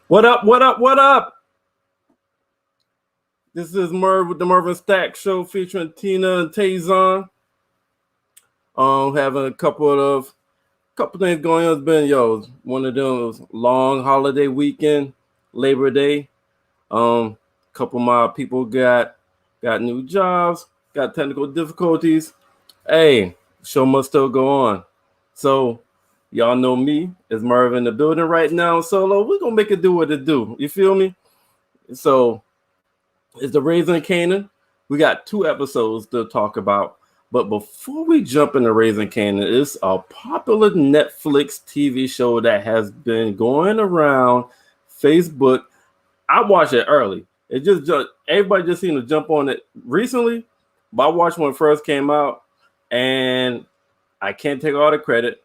What up? What up? What up? This is Merv with the Merv and Stack Show featuring Tina and Taison. Having a couple things going on. It's been one of them was long holiday weekend, Labor Day. Couple of my people got new jobs, got technical difficulties. Hey, show must still go on. So y'all know me, it's Merv in the building right now solo. We're gonna make it do what it do. You feel me? So it's the Raising Kanan. We got 2 episodes to talk about. But before we jump into Raising Kanan, it's a popular Netflix TV show that has been going around Facebook. I watched it early. It just everybody just seemed to jump on it recently. But I watched when it first came out, and I can't take all the credit.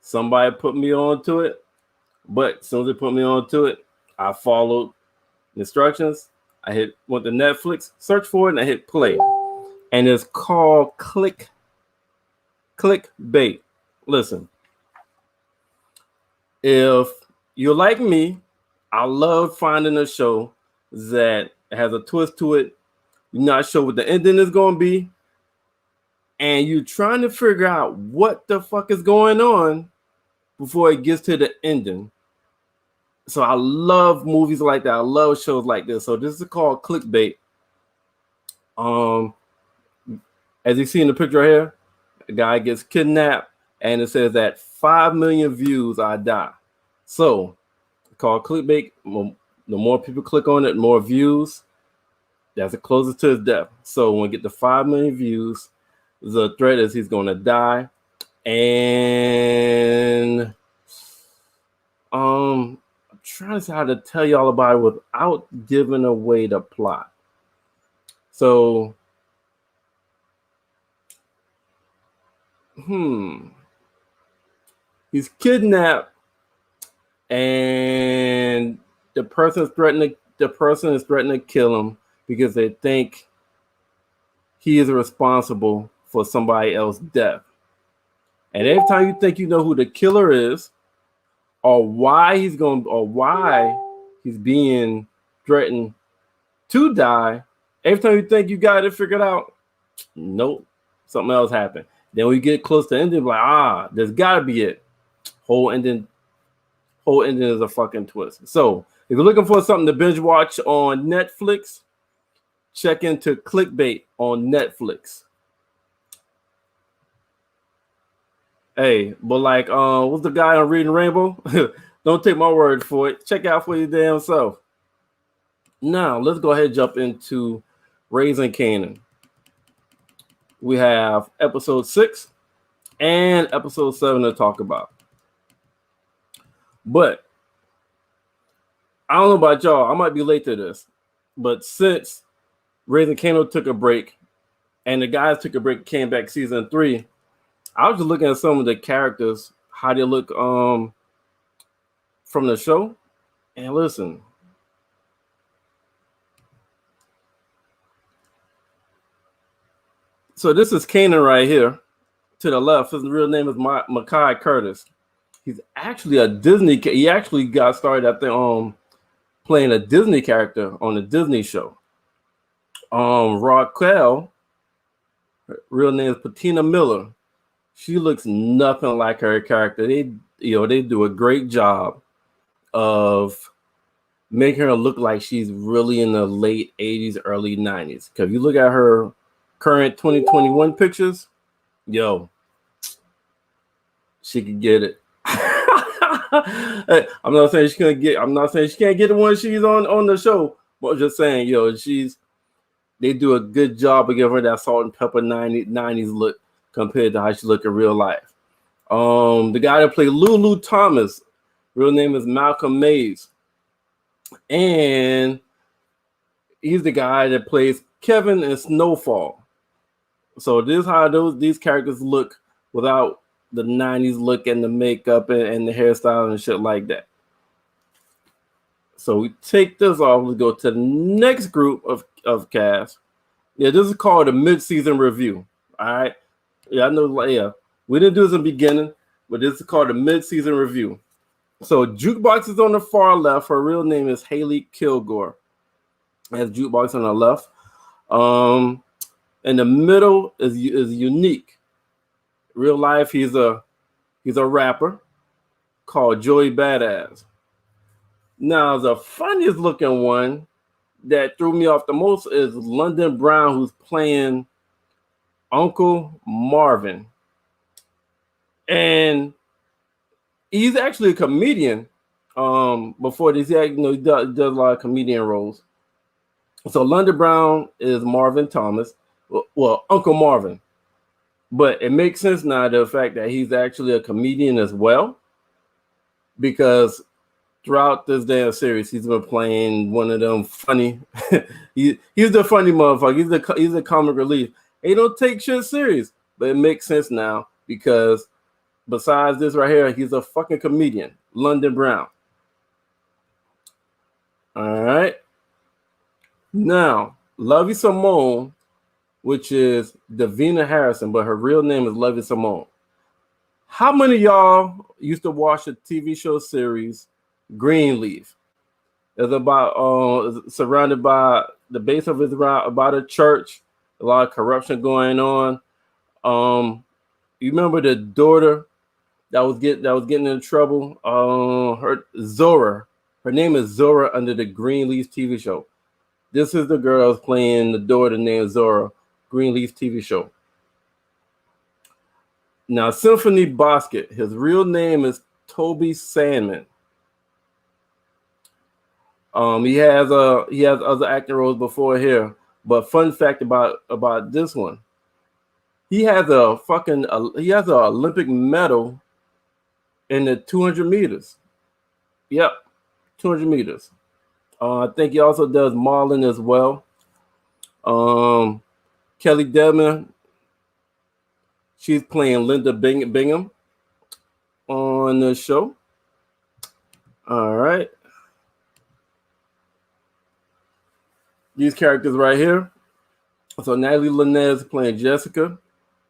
Somebody put me onto it, but as soon as they put me onto it, I followed instructions. I went to Netflix, search for it, and I hit play. And it's called Clickbait. Listen, if you're like me, I love finding a show that has a twist to it. You're not sure what the ending is going to be, and you're trying to figure out what the fuck is going on before it gets to the ending. So I love movies like that. I love shows like this. So this is called Clickbait. As you see in the picture right here, a guy gets kidnapped, and it says that 5 million views, I die. So it's called Clickbait. The more people click on it, the more views. That's the closest to his death. So when we get to 5 million views, the threat is he's going to die. And I'm trying to see how to tell y'all about it without giving away the plot. So, he's kidnapped, and the person is threatening to kill him because they think he is responsible for somebody else's death. And every time you think you know who the killer is, or why he's being threatened to die, every time you think you got it figured out, nope, something else happened. Then we get close to the ending, like, there's gotta be it. Whole ending is a fucking twist. So if you're looking for something to binge watch on Netflix, check into Clickbait on Netflix. Hey, but like, what's the guy on Reading Rainbow? Don't take my word for it. Check out for your damn self. Now, let's go ahead and jump into Raising Kanan. We have episode 6 and episode 7 to talk about. But I don't know about y'all. I might be late to this. But since Raising Kanan took a break and the guys took a break, came back season 3, I was just looking at some of the characters, how they look from the show. And listen, so this is Kanan right here to the left. His real name is Makai Curtis. He's actually a Disney. He actually got started at the playing a Disney character on a Disney show. Raquel, her real name is Patina Miller. She looks nothing like her character. They do a great job of making her look like she's really in the late 80s, early 90s. Because if you look at her current 2021 pictures, she could get it. I'm not saying she can't get it when she's on the show, but I'm just saying, they do a good job of giving her that salt and pepper 90s look compared to how she look in real life. The guy that played Lulu Thomas, real name is Malcolm Mays, and he's the guy that plays Kevin in Snowfall. So this is how these characters look without the 90s look and the makeup and the hairstyle and shit like that. So we take this off. We go to the next group of cast. Yeah, this is called a mid-season review. All right. Yeah, I know. Yeah, we didn't do this in the beginning, but this is called a mid-season review. So Jukebox is on the far left. Her real name is Haley Kilgore. Has Jukebox on the left. In the middle is Unique. Real life, he's a rapper called Joey Badass. Now, the funniest looking one that threw me off the most is London Brown, who's playing Uncle Marvin. And he's actually a comedian. Before this, he does a lot of comedian roles. So London Brown is Marvin Thomas, well, Uncle Marvin. But it makes sense now, the fact that he's actually a comedian as well, because throughout this damn series, he's been playing one of them funny. he's the funny motherfucker. He's a comic relief. He don't take shit serious, but it makes sense now because besides this right here, he's a fucking comedian, London Brown. All right. Now, Lovey Simone, which is Davina Harrison, but her real name is Lovey Simone. How many of y'all used to watch a TV show series, Greenleaf? It's about surrounded by the base of it around about a church, a lot of corruption going on. You remember the daughter that was getting in trouble? Her Zora. Her name is Zora under the Greenleaf TV show. This is the girl who's playing the daughter named Zora, Greenleaf TV show. Now, Symphony Basket, his real name is Toby Sandman. He has other acting roles before here, but fun fact about this one, he has an Olympic medal in the 200 meters. Yep, 200 meters. I think he also does modeling as well. Kelly Devon, she's playing Linda Bingham on the show. All right. These characters right here. So Natalie Linez is playing Jessica.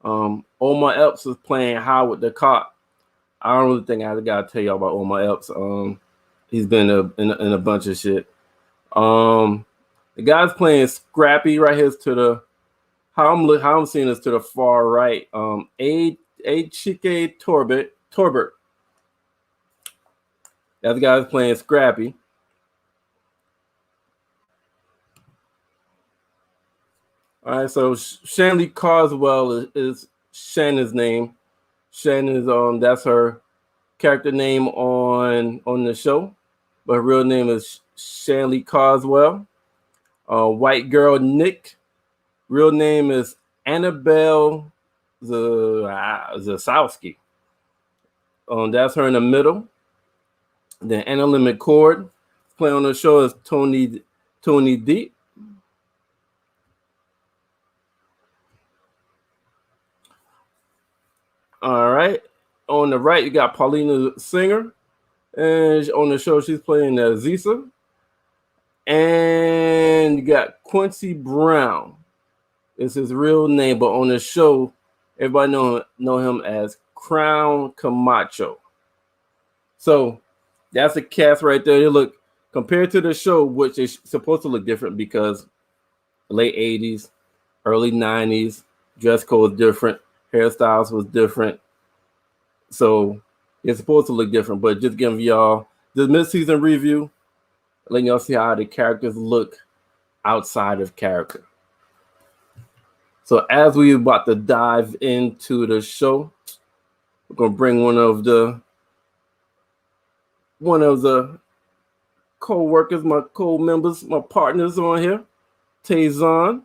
Omar Epps is playing Howard the cop. I don't really think I gotta tell y'all about Omar Epps. He's been in a bunch of shit. The guy's playing Scrappy right here to the how I'm seeing this to the far right. A Chike Torbert. That the guy's playing Scrappy. All right, so Shanley Carswell is Shannon's name. Shannon's that's her character name on the show, but her real name is Shanley Carswell. White girl Nick, real name is Annabelle Zasowski. That's her in the middle. Then Anna McCord playing on the show is Tony D. All right. On the right, you got Paulina Singer. And on the show, she's playing Zisa. And you got Quincy Brown. It's his real name, but on the show, everybody know him as Crown Camacho. So that's the cast right there. They look, compared to the show, which is supposed to look different because late 80s, early 90s, dress code was different, hairstyles was different. So it's supposed to look different, but just giving y'all the mid-season review, letting y'all see how the characters look outside of character. So as we're about to dive into the show, we're gonna bring one of the co-workers, my co-members, my partners on here, Taison.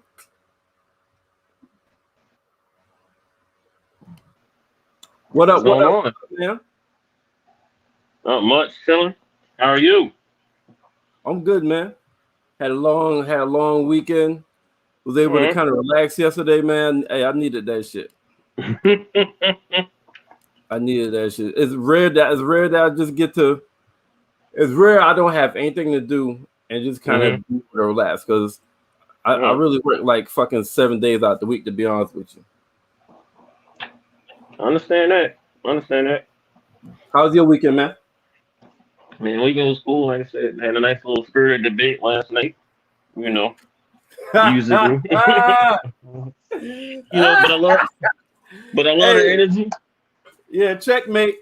What up? What up, man? Not much, chilling. How are you? I'm good, man. Had a long weekend. Was able to kind of relax yesterday, man. Hey, I needed that shit. I needed that shit. It's rare that I just get to. It's rare I don't have anything to do and just kind of relax because I really work like fucking 7 days out the week, to be honest with you. I understand that. How's your weekend, man? Man, we go to school, like I said, had a nice little spirited debate last night. You know, musically. But a lot of Hey, energy. yeah, checkmate.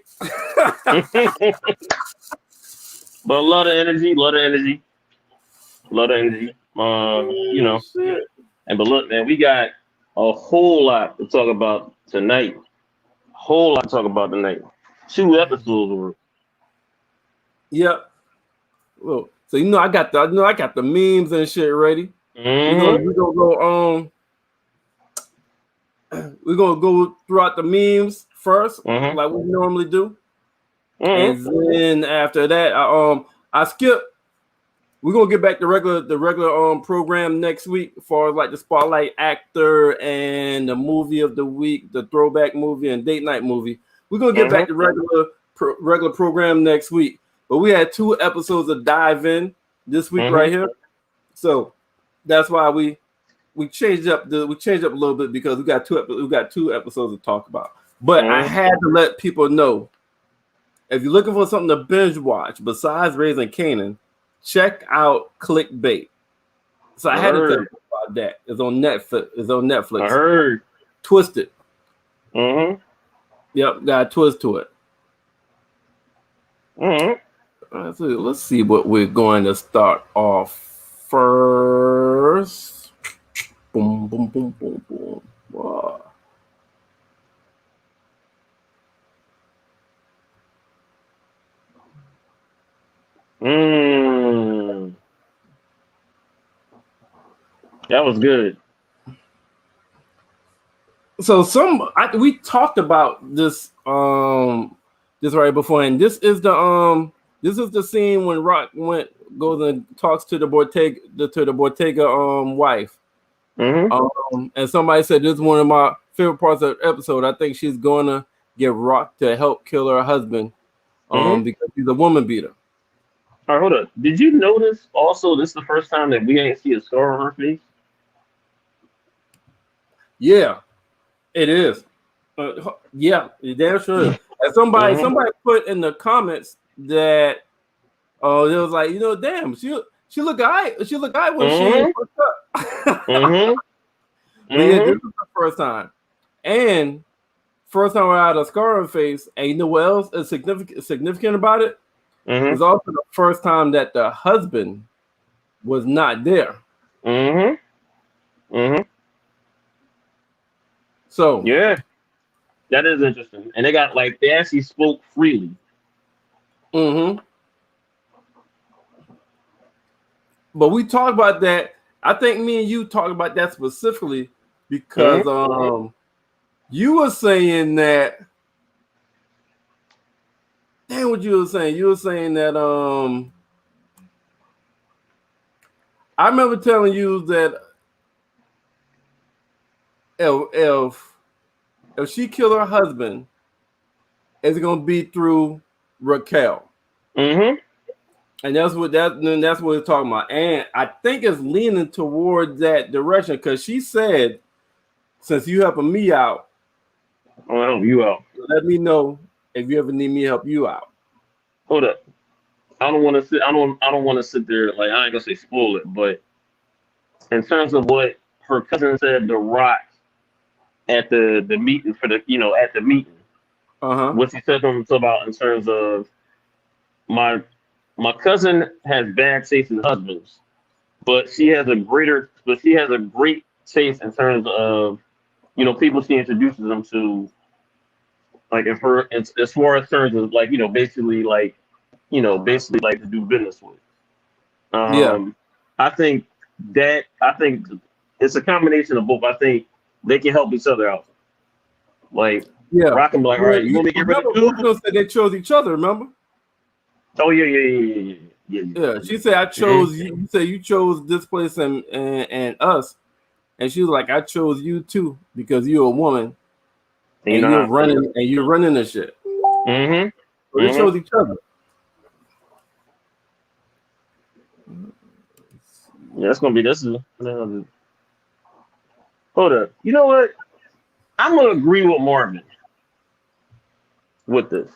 But a lot of energy, a lot of energy, a lot of energy. Shit. But look, man, we got a whole lot to talk about tonight. Whole lot to talk about tonight. 2 episodes worth. Yep. Well, so I got the memes and shit ready. Mm-hmm. We're gonna go throughout the memes first, Mm-hmm. like we normally do, Mm-hmm. and then after that, I skip. We're gonna get back to the regular program next week for like the spotlight actor and the movie of the week, the throwback movie and date night movie. We're gonna get back to regular program next week. But we had 2 episodes of dive in this week right here, so that's why we changed up a little bit because we got 2 episodes to talk about. But I had to let people know if you're looking for something to binge watch besides Raising Kanan, check out Clickbait. So I had to tell you about that. It's on Netflix. I heard. Twisted. Mm-hmm. Yep, got a twist to it. Mm-hmm. So let's see what we're going to start off first. Boom, boom, boom, boom, boom. Wow. That was good. So we talked about this right before, and this is the scene when Rock goes and talks to the Bottega wife. Mm-hmm. And somebody said this is one of my favorite parts of the episode. I think she's gonna get Rock to help kill her husband because he's a woman beater. All right, hold up. Did you notice also this is the first time that we ain't see a scar on her face? Yeah, it is. Yeah, it damn sure is. And somebody put in the comments that it was like, damn, she look alright. She look alright when she ain't fucked up. But yeah, this is the first time. And first time I had a scar on her face, and you know what else is significant about it? It's also the first time that the husband was not there. So yeah, that is interesting. And they actually spoke freely. But we talked about that. I think me and you talked about that specifically because you were saying that. Damn, what you were saying? You were saying that I remember telling you that if she killed her husband, it's gonna be through Raquel. And that's what we're talking about. And I think it's leaning toward that direction because she said, since you helping me out, I'll help you out. let me know if you ever need me to help you out. Hold up. I don't want to sit. I don't want to sit there. Like, I ain't gonna say spoil it, but in terms of what her cousin said to Rock at the meeting at the meeting, what she said to him about in terms of my cousin has bad taste in husbands, but she has a great taste in terms of people she introduces them to, like if her as far as terms of like basically like to do business with. Yeah. I think it's a combination of both. I think they can help each other out. Like, Yeah. Rock and be like, all right, you want me to get rid of you? Said they chose each other, remember? Oh yeah. She said I chose you. You said you chose this place and us. And she was like, I chose you too, because you're a woman and you're running the shit. So they chose each other. Yeah, hold up. You know what? I'm gonna agree with Marvin with this.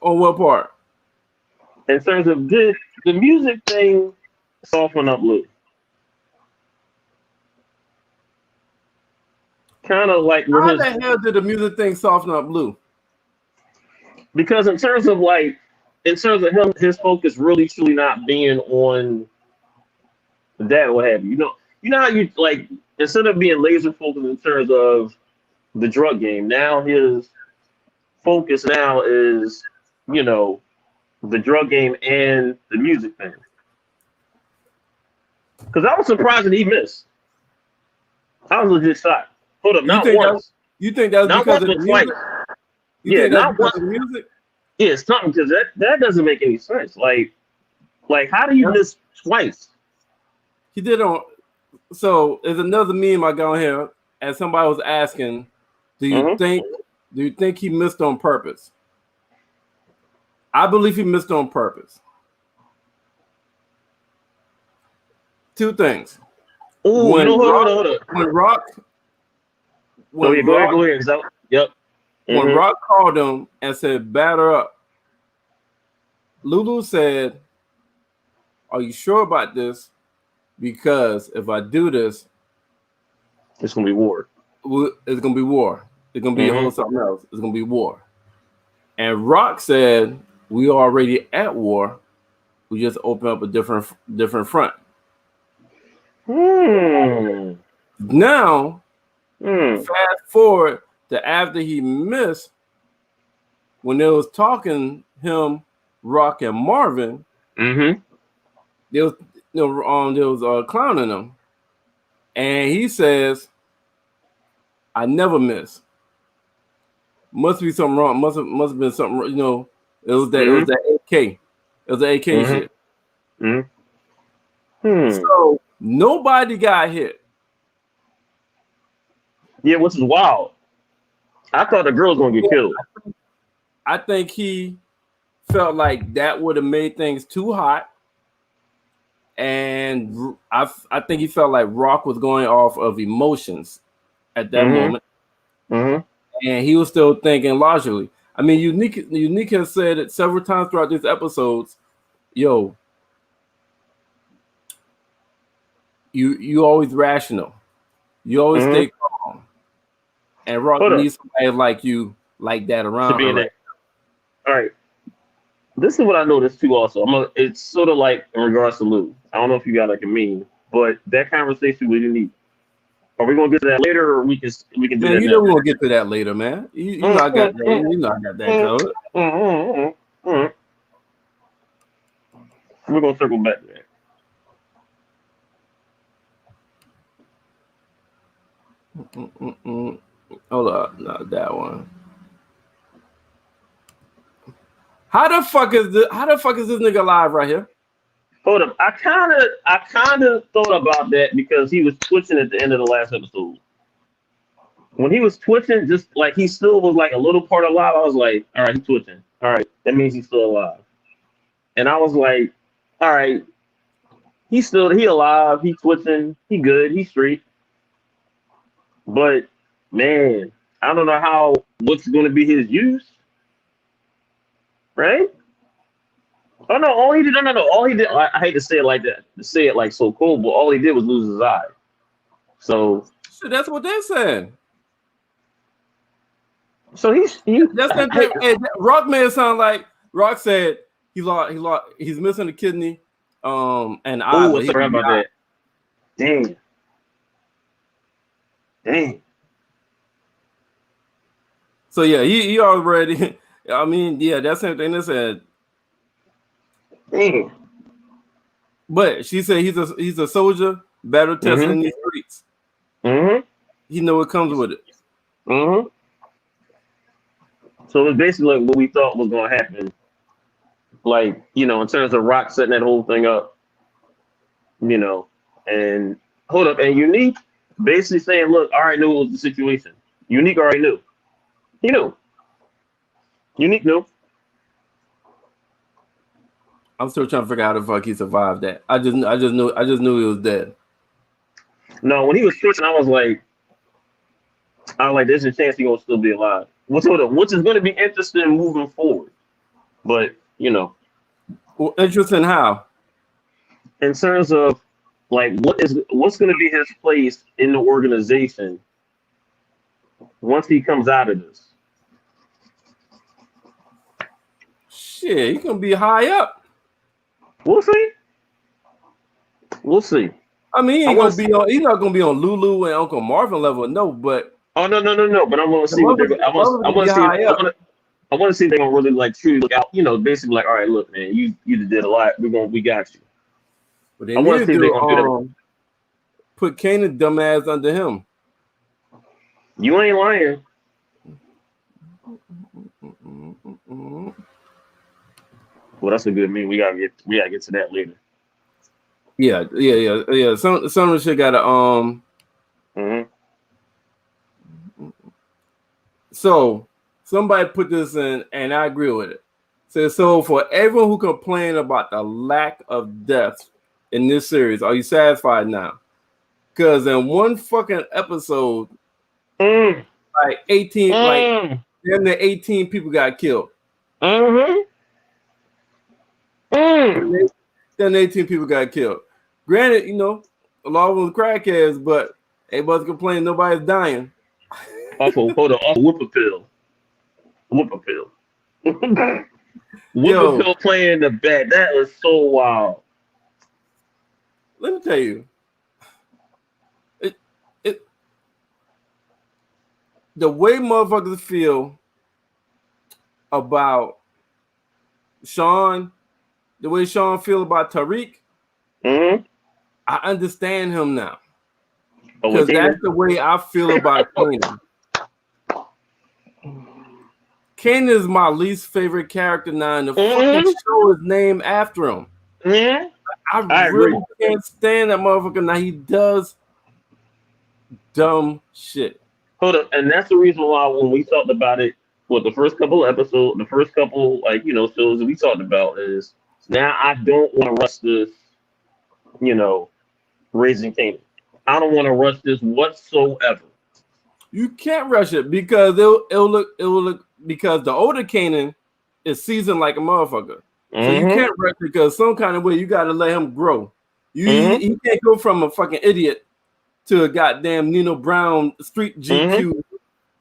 On what part? in terms of the music thing, soften up Lou. Kind of like with How his, the hell did the music thing soften up Blue? because in terms of him, his focus really truly not being on that, what have you. You know how you like, instead of being laser focused in terms of the drug game, now his focus now is, you know, the drug game and the music thing. Because I was surprised that he missed. I was legit shocked. Hold up, You not think that once, you think that's not because once, of the but twice. music? You Yeah, think that's not because once. of the music? Yeah, something, because that doesn't make any sense. Like how do you Yeah. miss twice? He did on. So there's another meme I got on here, and somebody was asking, "Do you Mm-hmm. think do you think he missed on purpose?" I believe he missed on purpose. Two things. Oh, you know, When hold Rock, on, hold on. when Rock, Go when ahead, go ahead, Rock, go ahead. Yep. when Mm-hmm. Rock called him and said, "Batter up," Lulu said, "Are you sure about this? Because if I do this, It's gonna be war. it's gonna be war. It's gonna be a whole Mm-hmm. something else. It's gonna be war." And Rock said, "We already at war. We just open up a different front." Hmm. Now, Hmm. fast forward to after he missed, when they was talking him, Rock and Marvin, Mm-hmm. they was they was clowning him, and he says, "I never miss. Must be something wrong. Must have been something. It was Mm-hmm. that AK. It was the AK Mm-hmm. shit." Mm-hmm. Hmm. So nobody got hit. Yeah, which is wild. I thought the girl was gonna get killed. I think he felt like that would have made things too hot, and I think he felt like Rock was going off of emotions at that Mm-hmm. moment, Mm-hmm. and he was still thinking logically. I mean, Unique has said it several times throughout these episodes. Yo, you always rational. You always Mm-hmm. stay calm, and Rock Hold up. needs somebody like you, like that To around be her in right. that. All right. This is what I noticed too. Also, it's sort of like in regards to Lou. I don't know if you got like a meme, but that conversation we didn't need. Are we gonna get to that later, or we can do Man, that you know now? we're gonna get to that later, man. You know I got that. You know I got that covered. We're gonna circle back to that. Mm-mm-mm. Hold up, not that one. How the fuck is this nigga alive right here? Hold up. I kind of thought about that because he was twitching at the end of the last episode. When he was twitching, just like he still was like a little part alive, I was like, all right, he's twitching. All right, that means he's still alive. And I was like, all right, he alive, he twitching, he good, he's straight. But man, I don't know what's going to be his use, right? Oh no, all he did, no, no, no, all he did. I hate to say it like that, to say it like so cold, but all he did was lose his eye. So, Shit, that's what they're saying. so That's that thing. Hey, Rock made it sound like Rock said he's missing a kidney, and eye, oh, but I he forgot can be about eye. that. Dang, dang, So yeah, he already. I mean, yeah, that's the same thing they said. dang. But she said he's a soldier, battle tested in Mhm, these streets. mhm, He know what comes with it. mhm. So it's basically like what we thought was going to happen. Like, in terms of Rock setting that whole thing up, you know, and hold up, and Unique basically saying, look, I already knew what was the situation. Unique already knew. He knew. Unique knew. I'm still trying to figure out how the fuck he survived that. I just knew he was dead. No, when he was switching, I was like, there's a chance he gonna still be alive. Which is going to be interesting moving forward. But Well, interesting how. In terms of like what's going to be his place in the organization once he comes out of this. Shit, he gonna be high up. We'll see. We'll see. I mean, he I ain't want gonna to. be on. He's not gonna be on Lulu and Uncle Marvin level, no. But Oh no. But I want to the see what they're. motherfucker I gonna be want to see. high up. I want to see if they're gonna really like truly look out. You know, basically like, all right, look, man, you just did a lot. We got you. But they I need want to to see if they're do gonna do that. put Kanan dumbass under him. You ain't lying. Well, that's a good meme. We gotta get to that later. Yeah. Some of the shit gotta Mm-hmm. So somebody put this in, and I agree with it. So for everyone who complained about the lack of depth in this series, are you satisfied now? Because in one fucking episode, Mm. like 18, like Mm. then the 18 people got killed. Mm-hmm. Mm. Then 18 people got killed. Granted, a lot of them crackheads, but everybody's complaining nobody's dying. Off a Whippoorwill. Whippoorwill. Yo, Whippoorwill playing the bat. That was so wild. let me tell you, it the way motherfuckers feel about Sean, the way Sean feel about Tariq, Mm-hmm. I understand him now. Oh, with Because that's Kanan? the way I feel about Kanan. Kanan is my least favorite character now, and the fucking show is named after him. Mm-hmm. I agree. really can't stand that motherfucker. Now he does dumb shit. Hold up, and that's the reason why when we talked about it, what the first couple episodes, the first couple shows that we talked about is now I don't want to rush this, you know, raising Canaan. I don't want to rush this whatsoever. You can't rush it because it'll look because the older Kanan is seasoned like a motherfucker. So you can't rush it because some kind of way you got to let him grow. He can't go from a fucking idiot to a goddamn Nino Brown street GQ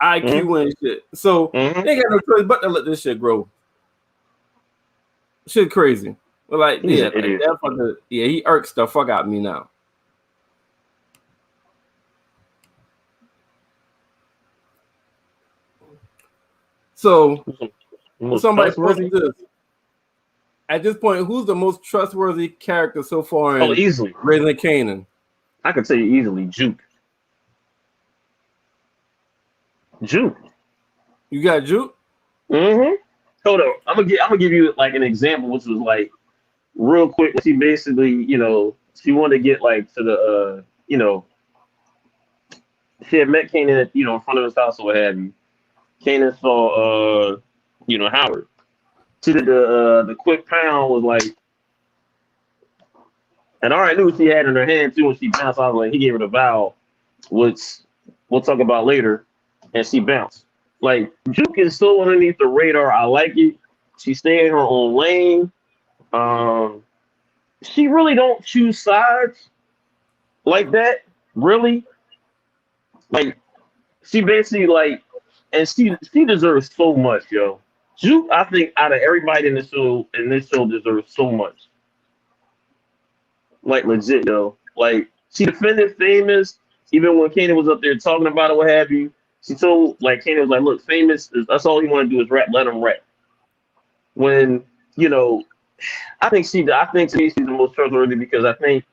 IQ and shit. So they ain't got no choice but to let this shit grow. Shit crazy. But like, He's yeah, an like idiot. that fucker, yeah, he irks the fuck out of me now. So Most somebody trustworthy? posted this. At this point, who's the most trustworthy character so far Oh, in easily. Raising Kanan? I could tell you easily, Juke. Juke. You got Juke? Mm-hmm. Hold on. I'm gonna give you like an example, which was like real quick. She basically, she wanted to get like to the she had met Kanan at, in front of his house or what have you. Kanan saw Howard. She did the quick pound was like, and I already knew what she had in her hand too when she bounced. I was like, he gave her the vowel, which we'll talk about later, and she bounced. Like Juke is still underneath the radar. I like it. She stay in her own lane. She really don't choose sides like that. Really, like she basically like, and she deserves so much, yo. Juke, I think out of everybody in this show deserves so much. Like legit, yo. Like she defended Famous even when Kanan was up there talking about it, what have you. She told like Kanan was like, look, Famous is that's all he want to do is rap, let him rap. When I think to me she's the most trustworthy because I think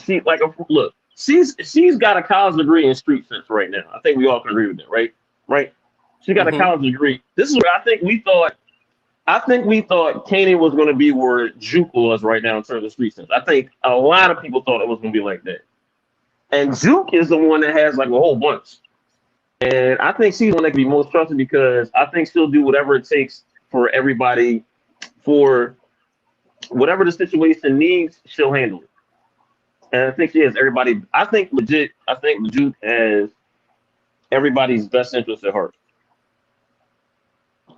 she like look, she's got a college degree in street sense right now. I think we all can agree with that, right? Right? She got a college degree. This is where I think we thought Kanan was going to be where Juke was right now in terms of street sense. I think a lot of people thought it was going to be like that. And Juke is the one that has like a whole bunch. And I think she's the one that can be most trusted because I think she'll do whatever it takes for everybody, for whatever the situation needs, she'll handle it. And I think she has everybody. I think Juke has everybody's best interest at heart.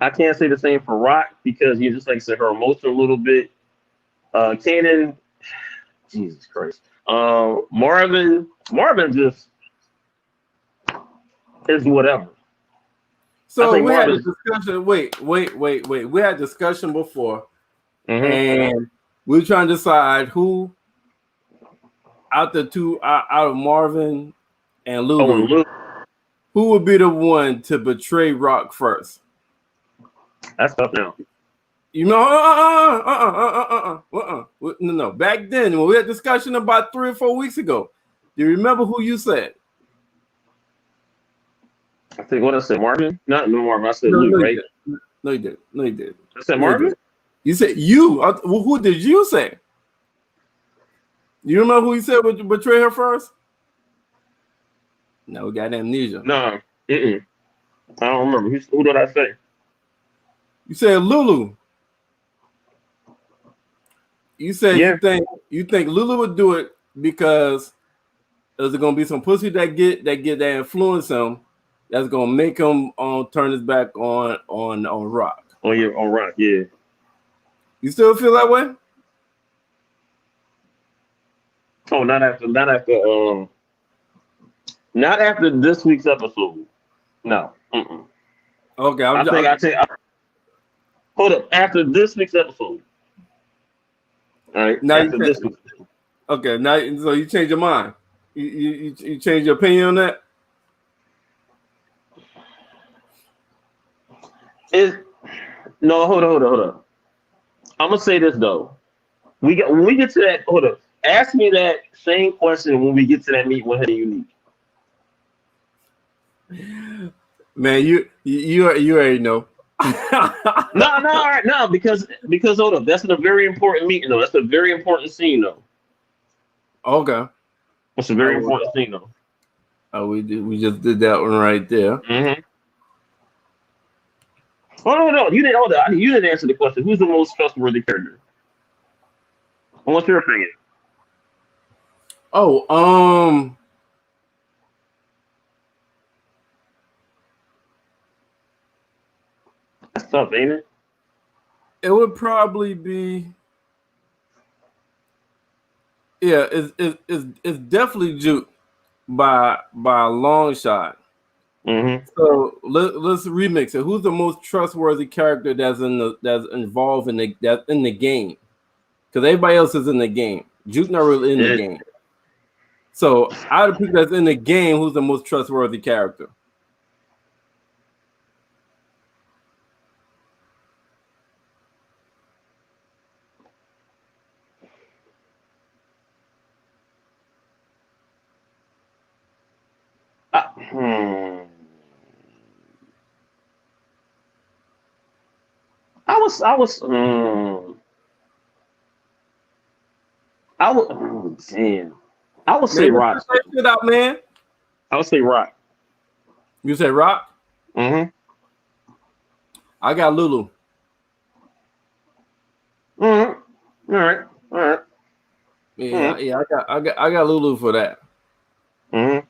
I can't say the same for Rock because you just like I said her emotion a little bit. Kanan, Jesus Christ. Marvin just is whatever. I So think we had a Marvin's. discussion. Wait. We had a discussion before, Mm-hmm. and we were trying to decide who out the two, out of Marvin and Oh, and Lulu, Luke, who would be the one to betray Rock first? that's tough now. You know, no. Back then, when we had discussion about 3 or 4 weeks ago, do you remember who you said? I think what I said, Marvin? Not no Marvin. I said No, Luke, no, you right? did. No, you did. No, you did. I said No, you Marvin. did. You said you. Well, who did you say? You remember who you said would betray her first? No, we got amnesia. No, mm-mm. I don't remember. Who did I say? You said Lulu. You said Yeah. you think Lulu would do it because there's gonna be some pussy that influence him that's gonna make him turn his back on Rock. Oh yeah. All right. Yeah. You still feel that way? Oh, not after this week's episode. No. Mm-mm. Okay, I think. Hold up. After this week's episode. All right. now you After can, this week. okay now so you change your mind. You change your opinion on that. Is no. Hold on. I'm gonna say this though. When we get to that. Hold up. Ask me that same question when we get to that meet with Honey Unique. Man, you already know. No, all right, no, because hold up, that's a very important meeting though. That's a very important scene though. Okay. That's a very important scene though. Oh, we just did that one right there. Mm-hmm. Oh no, you didn't. Hold up, you didn't answer the question. Who's the most trustworthy character? What's your opinion? Oh, That's tough, ain't it? it would probably be it's definitely Juke by a long shot. Mm-hmm. So let's remix it. Who's the most trustworthy character that's involved in the game? Because everybody else is in the game. Juke not really in the game. So out of people that's in the game, who's the most trustworthy character? Hmm. Damn. I would say Man, Rock. let's check it out, man. I would say Rock. You say Rock? Mm-hmm. I got Lulu. Mm-hmm. All right. Yeah, yeah. I got Lulu for that. Mm-hmm.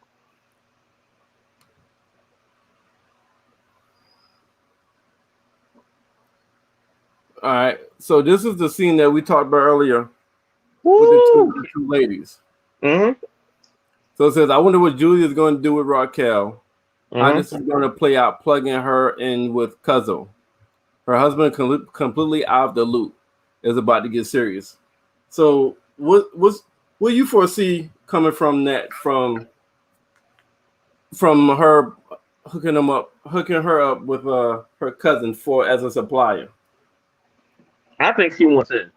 All right. So this is the scene that we talked about earlier Woo! with the two ladies. Mm-hmm. So it says, I wonder what Julia is going to do with Raquel. How Mm-hmm. this is going to play out, plugging her in with Cuzzo. Her husband completely out of the loop is about to get serious. So what you foresee coming from that from her hooking her up with her cousin for as a supplier? I think she wants in.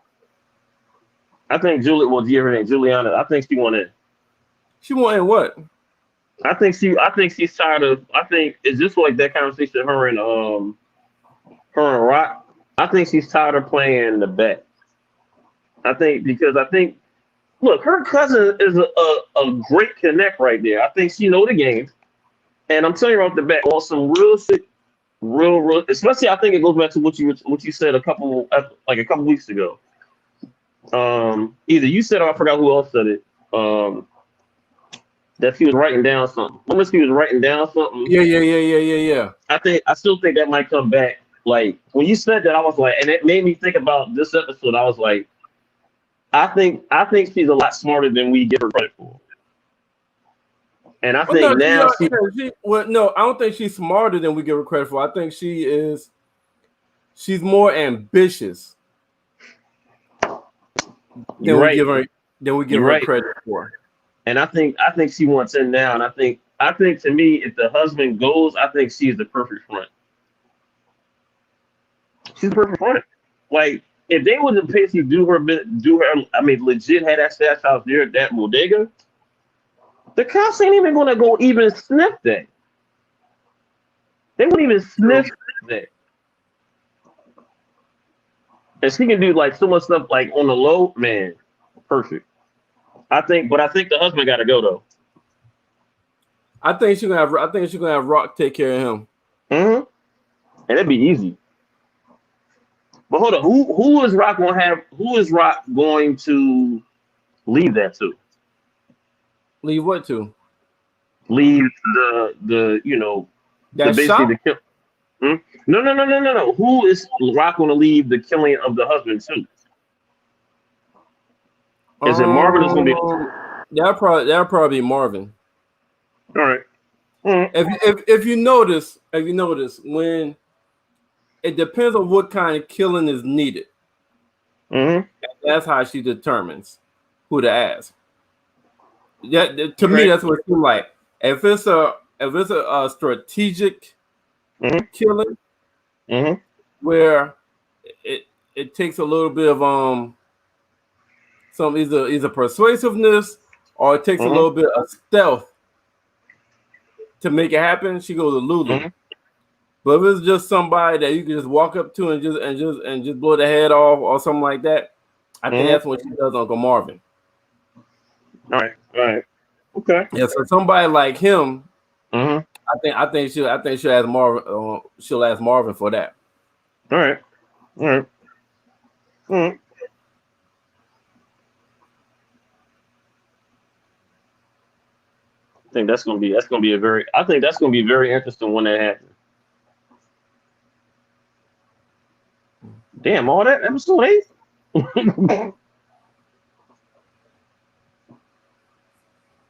I think Juliana. I think she wants in. She wanted what? I think she's tired of. I think it's just like that conversation. Her and Rock. I think she's tired of playing the bet. I think look, her cousin is a great connect right there. I think she know the game, and I'm telling you off the bat, on some real shit, real. Especially, I think it goes back to what you said a couple weeks ago. Either you said or I forgot who else said it. That she was writing down something. Remember she was writing down something. Yeah. I still think that might come back Like when you said that, I was like, and it made me think about this episode. I was like, I think she's a lot smarter than we give her credit for. And I Well, no, think now she no, I don't think she's smarter than we give her credit for. I think she's more ambitious you're right. than we give You're her right. credit for. And I think she wants in now. And I think to me, if the husband goes, I think she's the perfect friend. She's the perfect friend. Like if they would have basically I mean, legit had that stash house there at that bodega, the cops ain't even gonna go even sniff that. They wouldn't even sniff that. And she can do like so much stuff like on the low, man. Perfect. I think the husband got to go though. I think she's gonna have Rock take care of him. Mm-hmm. And it'd be easy. But hold on, who is Rock going to have? Who is Rock going to leave that to? Leave what to? Leave the That basically shop? the kill. Hmm? No. Who is Rock going to leave the killing of the husband to? Is it Marvin? Is going to be That'll probably be Marvin. all right. Mm-hmm. If you notice, when it depends on what kind of killing is needed. Mm-hmm. That's how she determines who to ask. To me, Right. that's what it seems like. If it's a strategic Mm-hmm. killing Mm-hmm. where it takes a little bit of some either persuasiveness or it takes a Mm-hmm. little bit of stealth to make it happen, she goes to Lulu. Mm-hmm. But if it's just somebody that you can just walk up to and just blow the head off or something like that, I think Mm-hmm. that's what she does Uncle Marvin. All right. Okay. Yeah, so somebody like him, Mm-hmm. I think she'll ask Marvin. She'll ask Marvin for that. All right. All right. Mm-hmm. I think that's gonna be very interesting when that happens. Damn, all that episode 8? You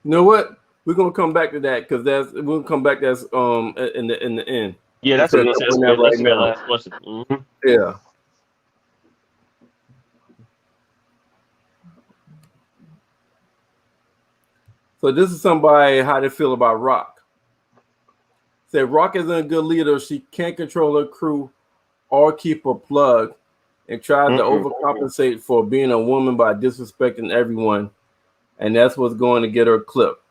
know what? We're gonna come back to that because we'll come back to that in the end. Yeah, that's Instead a of that's doing a that good, right that's a good now. last question. Mm-hmm. Yeah. So this is somebody how they feel about Rock. Say Rock isn't a good leader. She can't control her crew or keep her plug, and tries to overcompensate for being a woman by disrespecting everyone, and that's what's going to get her clipped.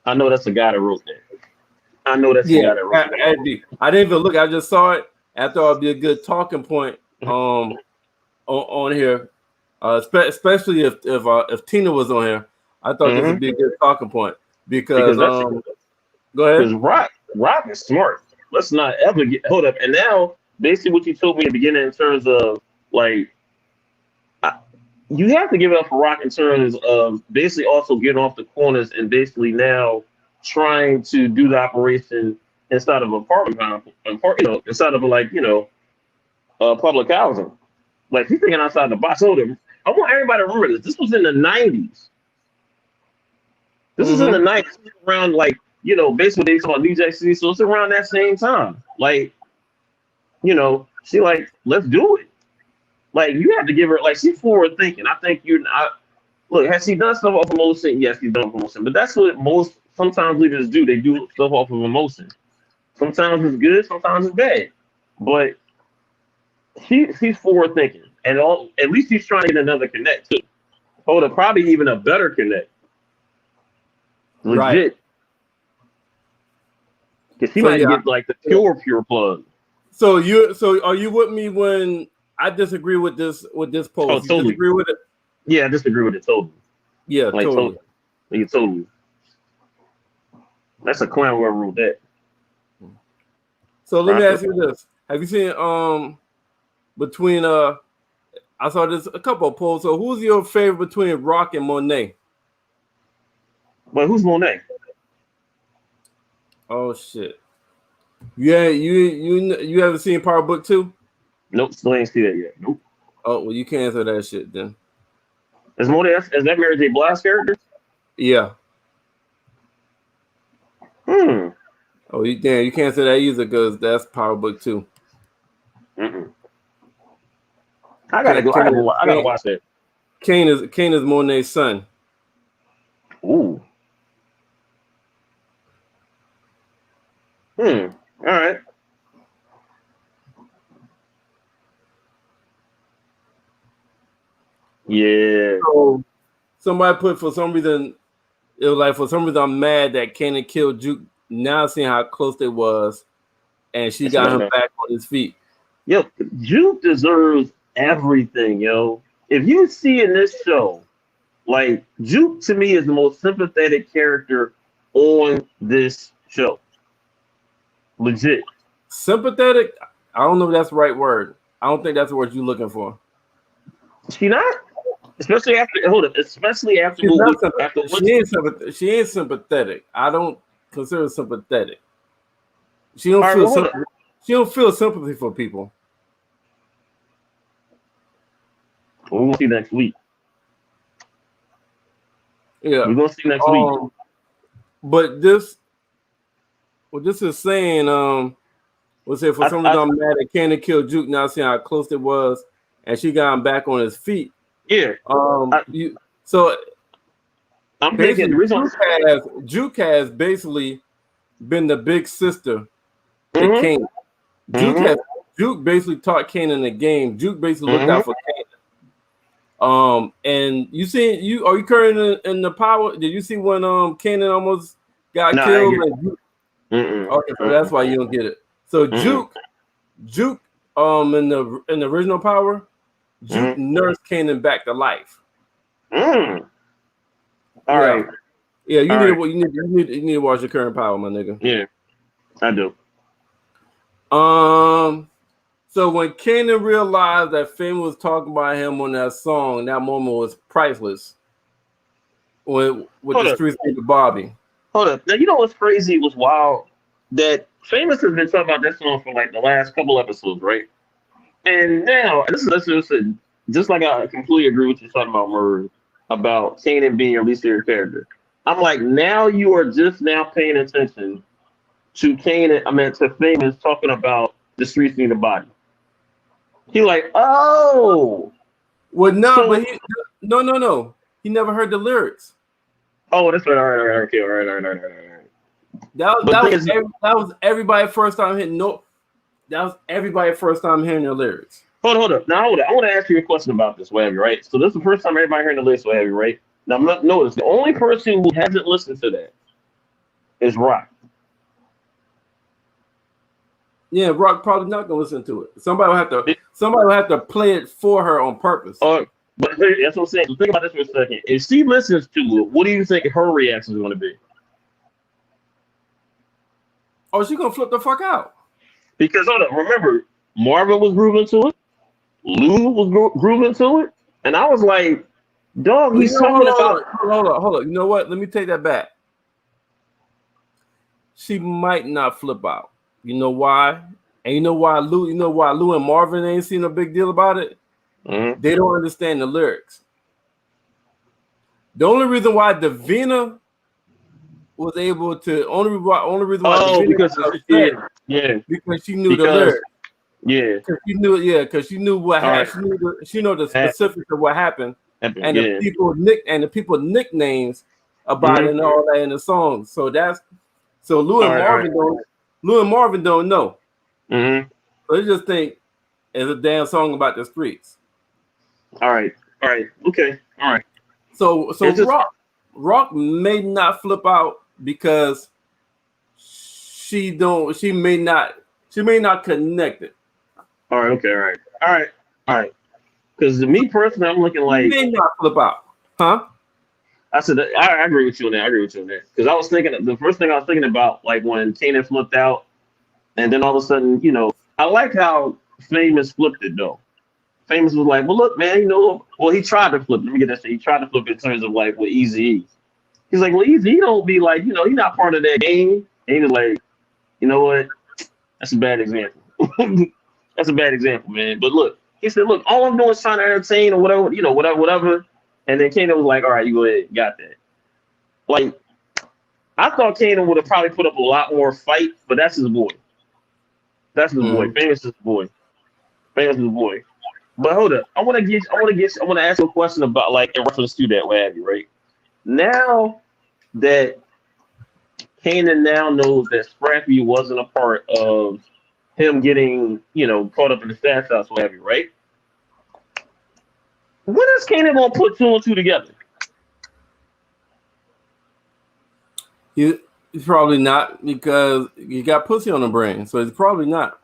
I know that's the guy that wrote that. I know that's the Yeah, guy that wrote that. I didn't even look. I just saw it. I thought it'd be a good talking point on here, especially if Tina was on here. I thought this would be a good talking point because go ahead. Rock is smart. Let's not ever hold up. And now, basically, what you told me at the beginning in terms of like, you have to give it up for Rock in terms of basically also getting off the corners and basically now trying to do the operation inside of inside of public housing. Like he's thinking outside the box. I want everybody to remember this. This was in the 90s. This is in the 90s, around basically they saw New Jack City, so it's around that same time. Like, she like, let's do it. Like, you have to give her, like, she's forward thinking. I think look, has she done stuff off emotion? Yes, she's done off emotion. But that's what sometimes leaders do. They do stuff off of emotion. Sometimes it's good, sometimes it's bad. But she's forward thinking. And at least she's trying to get another connect, too. Hold up, probably even a better connect. Legit. Right. Because she might get like the pure plug. So are you with me when I disagree with this post? Oh, totally. You disagree with it? Yeah, I disagree with it totally. Yeah, like, totally. Totally. That's a clown whoever wrote that. So let me ask you this: have you seen between I saw this a couple of polls. So who's your favorite between Rock and Monet? But who's Monet? Oh shit! Yeah, you haven't seen Power Book 2? Nope, still ain't see that yet. Nope. Oh, well, you can't answer that shit then. Is that Mary J. Blige's character? Yeah. Hmm. Oh, you can't say that either because that's Power Book 2. Mm-mm. I gotta go. I gotta watch that. Kane is Monet's son. Ooh. All right. Yeah. So somebody put for some reason I'm mad that Kanan killed Juke. Now seeing how close they was, and she got him back on his feet. Yo, Juke deserves everything, yo. If you see in this show, like Juke to me is the most sympathetic character on this show. Legit. Sympathetic? I don't know if that's the right word. I don't think that's the word you're looking for. She not? Especially after she ain't sympathetic. I don't consider her sympathetic. She don't feel sympathy for people. We'll see next week. Yeah. We're gonna see next week. But what this is saying, was say for some reason I'm mad at Kanan killed Juke, now seeing how close it was, and she got him back on his feet. Yeah. So I'm thinking the reason Juke has basically been the big sister to Kanan. Juke basically taught Kanan the game. Juke basically looked out for Kanan. And are you current in the power? Did you see when Kanan almost got killed? Okay, so that's why you don't get it. So Juke, in the original power, Juke nursed Kanan back to life. All right. Yeah, you need to watch your current power, my nigga. Yeah, I do. So when Kanan realized that Finn was talking about him on that song, that moment was priceless. With the streets of Bobby. Hold up. Now you know what's crazy? It was wild that Famous has been talking about that song for like the last couple episodes, right? And now this is just like I completely agree with you talking about Merv about Kanan being your least favorite character. I'm like, now you are just now paying attention to to Famous talking about the streets need a body. He like, oh, well, no, but no. He never heard the lyrics. Oh, that's right. All right. Okay. All right. That was everybody first time hitting no. That was everybody first time hearing the lyrics. Hold up. Now I want to ask you a question about this, Webby, right? So this is the first time everybody hearing the lyrics, Webby, right? Now notice the only person who hasn't listened to that is Rock. Yeah, Rock probably not gonna listen to it. Somebody will have to play it for her on purpose. But that's what I'm saying. So think about this for a second. If she listens to it, what do you think her reaction is going to be? Oh, she's gonna flip the fuck out. Because remember, Marvin was grooving to it, Lou was grooving to it, and I was like, "Dog, he's talking about." Hold on. You know what? Let me take that back. She might not flip out. You know why? And you know why Lou and Marvin ain't seen a big deal about it? Mm-hmm. They don't understand the lyrics. The only reason why Davina was able to because she knew the lyrics. Yeah, because she knew what happened. She knew the specifics of what happened, and the people nicknames about it and all that in the song. So Lou and Marvin don't know. Mm-hmm. So they just think it's a damn song about the streets. All right, okay, all right. So Rock may not flip out because she may not connect it. All right, okay, all right. Because me personally, I'm looking like she may not flip out, huh? I said I agree with you on that. Because I was thinking the first thing I was thinking about, like when Kanan flipped out, and then all of a sudden, I like how Famous flipped it though. Famous was like, well, look, man, he tried to flip. Let me get that. He tried to flip it in terms of like with Eazy. He's like, well, Eazy don't be like, he's not part of that game. And he was like, you know what? That's a bad example. And That's a bad example, man. But look, he said, look, all I'm doing is trying to entertain or whatever, whatever. And then Kanan was like, all right, you go ahead, got that. Like, I thought Kanan would have probably put up a lot more fight, but that's his boy. That's his boy. Famous is his boy. Famous is his boy. But hold up, I want to ask you a question about like in reference to that, what have you, right? Now that Kanan now knows that Scrappy wasn't a part of him getting, caught up in the stash house, what have you, right? When is Kanan gonna put two and two together? He's probably not, because you got pussy on the brain, so it's probably not.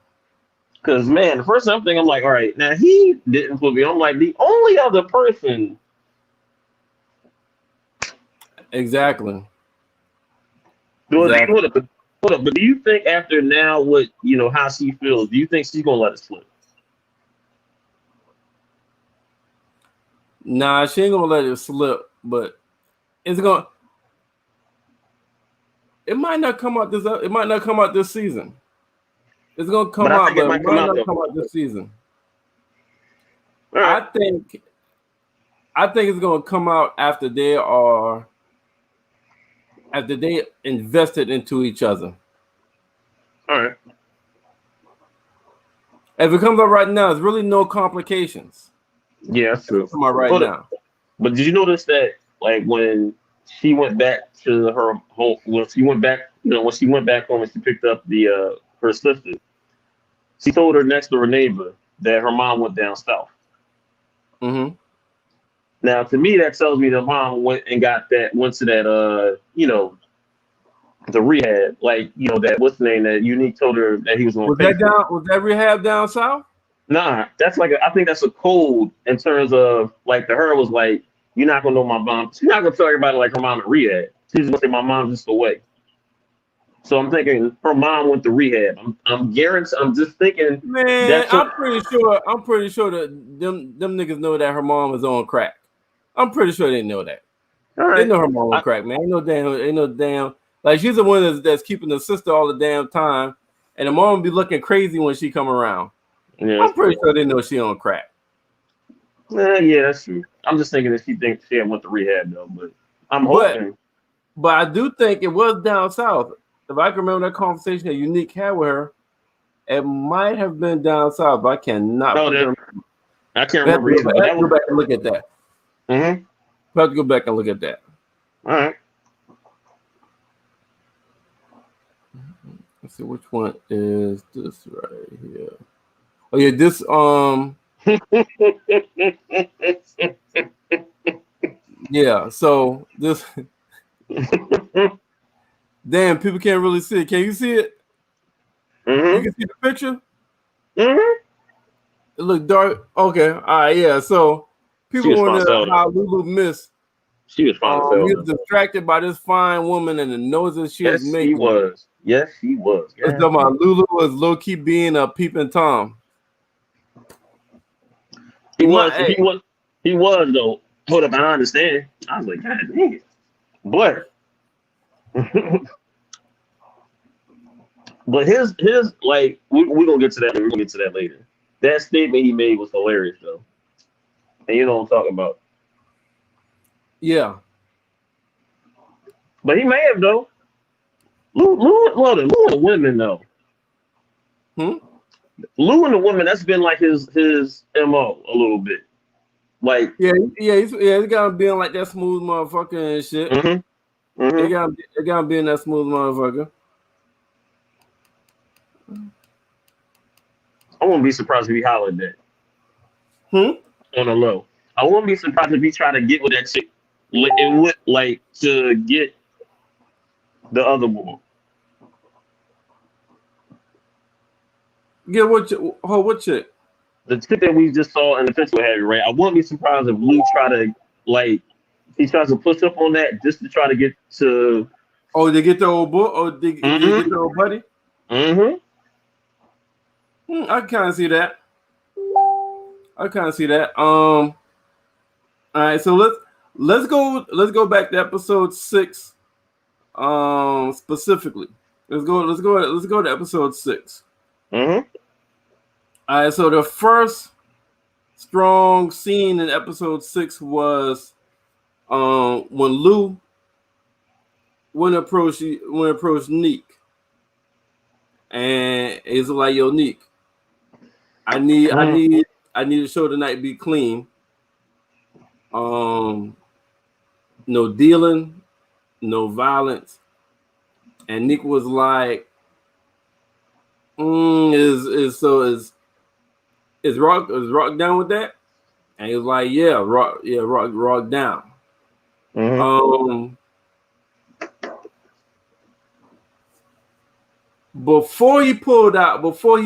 Because man, the first time I'm thinking, I'm like, all right, now he didn't put me. I'm like, the only other person. Exactly. Hold up, but do you think after now what how she feels, do you think she's gonna let it slip? Nah, she ain't gonna let it slip, but it's gonna. It might not come out this. It might not come out this season. It's gonna come out, but it might not come out this season. Right. I think it's gonna come out after they invested into each other. All right. If it comes out right now, there's really no complications. Yeah, that's true. Come out right now. But did you notice that, like, when she went back to her home, when she went back home and she picked up the her sister, she told her next door neighbor that her mom went down south. Mm-hmm. Now, to me, that tells me the mom went to that the rehab, like that what's the name that Unique told her that he was going to pay for. Was that rehab down south? Nah, that's I think that's a code in terms of like her was like, you're not gonna know my mom. She's not gonna tell everybody like her mom in rehab. She's gonna say my mom's just away. So I'm thinking her mom went to rehab. I'm guaranteed. I'm just thinking. Man, I'm pretty sure that them niggas know that her mom is on crack. I'm pretty sure they know that. All right. They know her mom on crack, man. Ain't no damn. Like she's the one that's keeping the sister all the damn time, and the mom be looking crazy when she come around. Yeah, I'm pretty sure they know she on crack. Yeah, that's true. I'm just thinking that she thinks she went to rehab though, but I'm hoping. But I do think it was down south. If I can remember that conversation that Unique had with her, it might have been down south, but I cannot. I can't remember either. I have to go back and look at that. Mm-hmm. I have to go back and look at that. All right. Let's see, which one is this right here? Oh yeah, this yeah, so this damn, people can't really see it. Can you see it? Mm-hmm. You can see the picture? Mm-hmm. It looked dark. Okay, all right, yeah. So people wonder how Lulu missed. She was fine. He was distracted by this fine woman and the noises she was making. Yes, she was. Yes, talking about Lulu was low key being a peeping Tom. He was though. Hold up, I understand. I was like, God dang it. But his like we're gonna get to that. We're gonna get to that later. That statement he made was hilarious though. And you know what I'm talking about. Yeah. But he may have though. Lou and the women though. Lou and the women, that's been like his MO a little bit. Like he's gotta be like that smooth motherfucker and shit. Mm-hmm. Mm-hmm. He gotta be in that smooth motherfucker. I wouldn't be surprised if he hollered that. On the low. I wouldn't be surprised if he tried to get with that chick and would like to get the other woman. Yeah, what chick? The chick that we just saw in the picture heavy, right? I wouldn't be surprised if Lou he tries to push up on that just to try to get to. Oh, they get the old boy, or they get the old buddy. Mm-hmm. I kind of see that. All right, so let's go back to episode 6. Specifically, let's go to episode 6. Mm-hmm. All right, so the first strong scene in episode 6 was when Lou when approached Neek, and it's like, yo, Neek, I need I Mm, need I need the show tonight be clean. No dealing, no violence. And Nick was like, is Rock down with that? And he was like, Rock down. mm, Um, before he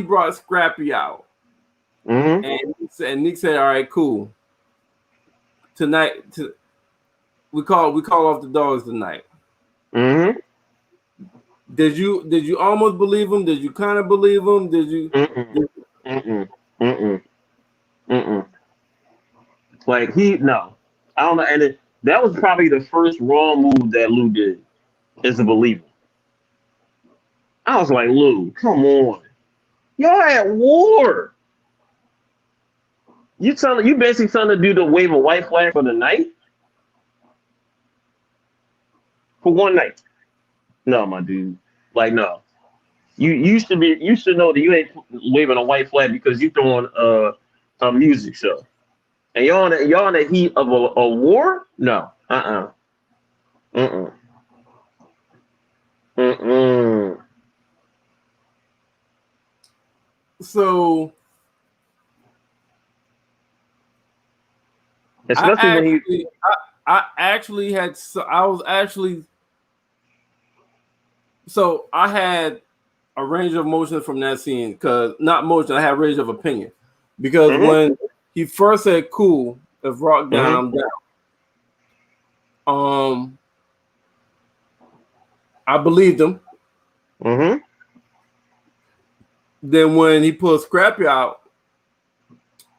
brought Scrappy out, mm, and Nick said, all right, cool. Tonight, we call off the dogs tonight. mm, Did you almost believe him? Did you kind of believe him? Did you? mm, mm, mm, mm. Like no, I don't know. And that was probably the first wrong move that Lou did, is a believer. I was like, Lou, come on, y'all at war. You basically trying to do the wave a white flag for the night for one night. No, my dude. Like no. You should know that you ain't waving a white flag because you throwing a music show. And y'all in the heat of a war? No. Uh-uh. Mm-mm. Mm-mm. So I Especially when he actually, I actually had, so I was actually, so I had a range of emotions from that scene, because not motion, I had range of opinion, because mm-hmm, when he first said, "Cool, if Rock down, mm-hmm, I'm down." Um, I believed him. mm-hmm. Then when he pulled Scrappy out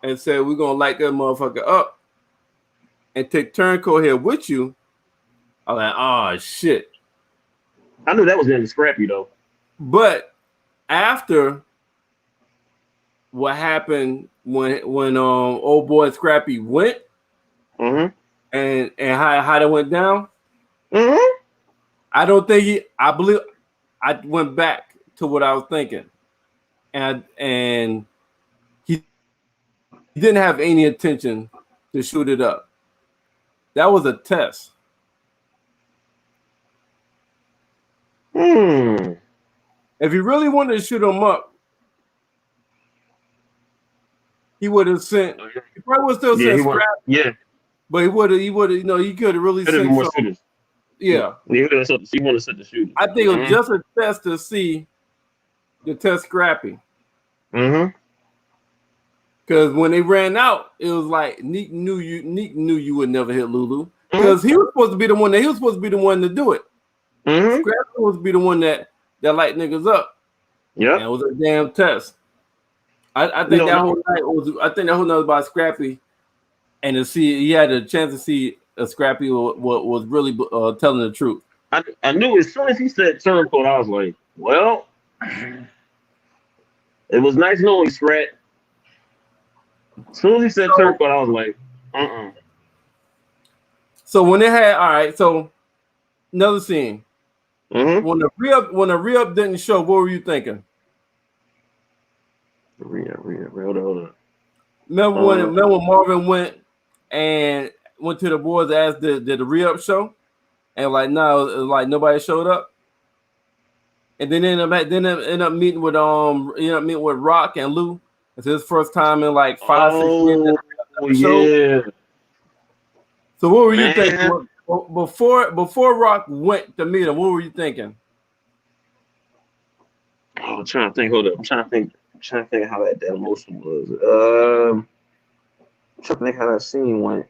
and said, "We're gonna light that motherfucker up and take Turncoat here with you," I was like, "Oh shit!" I knew that was gonna be scrappy though. But after what happened when old boy Scrappy went, Mm-hmm. and how that went down, Mm-hmm. I don't think I believe I went back to what I was thinking, and he didn't have any intention to shoot it up. That was a test. Hmm. If he really wanted to shoot him up, he would have sent. He probably would still Yeah, send he went. Scrap, Yeah, but he would have, he could have really could have sent been more some. shooters. Yeah, He would have said he wanted to set the shooters. I think it was just a test to test Scrappy. Mm-hmm. Because when they ran out, it was like Neek knew you would never hit Lulu. Mm-hmm. Because he was supposed to be the one to do it. Mm-hmm. Scrappy was supposed to be the one that light niggas up. And Yep. it was a damn test. I think No, that no. whole night was about Scrappy, and to see he had a chance to see Scrappy was really telling the truth. I knew as soon as he said turncoat, I was like, well, it was nice knowing you, Scrat. As soon as he said turncoat, I was like, uh-uh. So when they had, all right, so another scene. Mm-hmm. When the re-up didn't show, what were you thinking? Hold on. Remember when Marvin went to the boys, asked did the re-up show, and like no, like nobody showed up, and then end up meeting with Rock and Lou. It's his first time in like 5-6 years Oh, show. yeah. So what were you Man. thinking before Rock went to meet him? What were you thinking? Oh, I'm trying to think. Hold up. I'm trying to think how that emotion was. I'm trying to think how that scene went.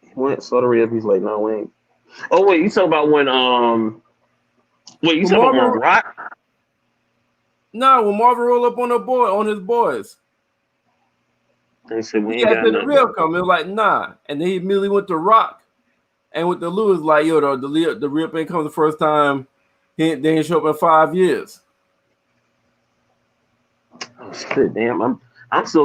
He went, saw the re-up. He's like, no, we ain't. Oh, wait. You talking about when, wait, you talking about when Rock? No, when Marvin rolled up on his boys. They said, we He ain't had got the nothing. real come. It was like, nah. And then he immediately went to Rock. And with the Lou, it's like, yo, the real ain't come the first time. They ain't show up in 5 years. Oh, shit, damn. I'm so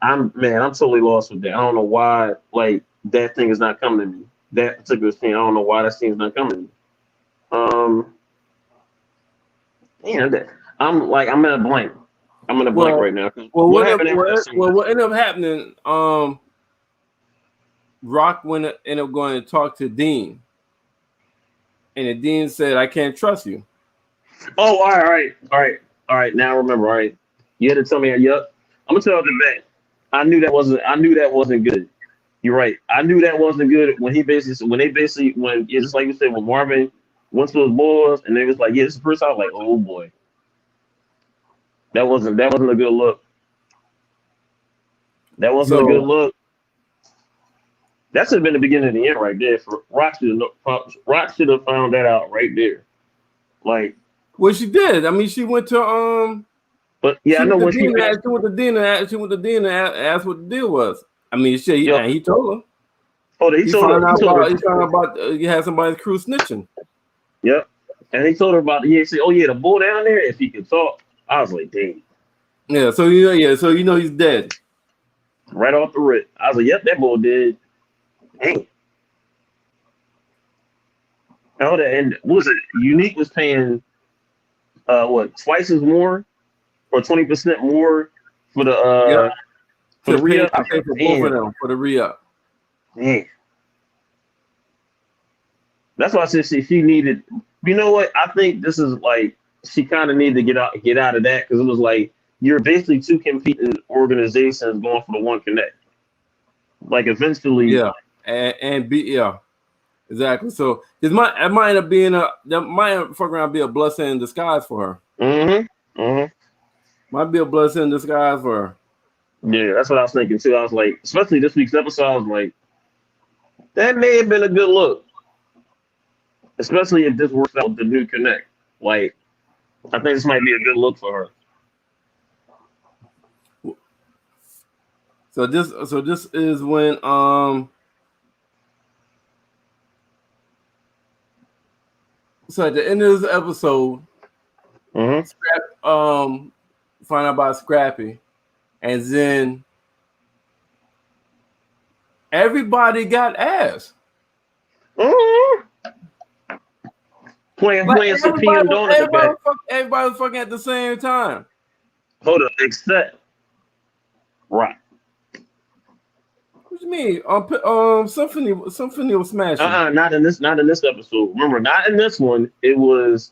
I'm totally lost with that. I don't know why like that thing is not coming to me. That particular scene, I don't know why that scene's not coming to me. Um, yeah, I'm in a blank. I'm in a blank right Well, now. well, What happened after that scene? what ended up happening? Rock ended up going to talk to Dean, and the Dean said, "I can't trust you." Oh, all right. Now I remember. All right, you had to tell me. Yup. I'm gonna tell you the back. I knew that wasn't good. You're right. I knew that wasn't good when when it's just like you said when Marvin went to his boys and they was like, yeah, this is the first time. I was like, oh boy, that wasn't a good look. That wasn't a good So, look. That should have been the beginning of the end right there. For Rock should have found that out right there. Like, well, she did. I mean, she went to but yeah, she I know went to when she Dean and finished. asked, she went to Dean and asked, she went to Dean and asked what the deal was. I mean, shit, Yo, and he told her. oh, he told her. He told her. He found out about you had somebody's crew snitching. Yep. And he told her about he said, oh yeah, the bull down there. If he could talk, I was like, dang. Yeah, so you know he's dead. Right off the rip, I was like, yep, that bull did. Dang. Oh, and what was it? Unique was paying what twice as more or 20% more for Yep. the re up. To I pay said, for both of damn, them for the re-up. damn. That's why I said she needed. You know what? I think this is like she kind of needed to get out of that because it was like you're basically two competing organizations going for the one connect. Like eventually, Yeah, and be yeah, exactly. So it might end up being that might fuck around be a blessing in disguise for her. mm-hmm, mm-hmm. Might be a blessing in disguise for her. Yeah, that's what I was thinking too. I was like, especially this week's episode, I was like, that may have been a good look, especially if this works out with the new connect. Like, I think this might be a good look for her. So this is when so at the end of this episode, Mm-hmm. find out about Scrappy, and then everybody got ass. Mm-hmm. Playing some PM Dawn in the back. Everybody was fucking at the same time. Hold up, except Rock. What you mean? Symphony was smashing. Not in this episode. Remember, not in this one. It was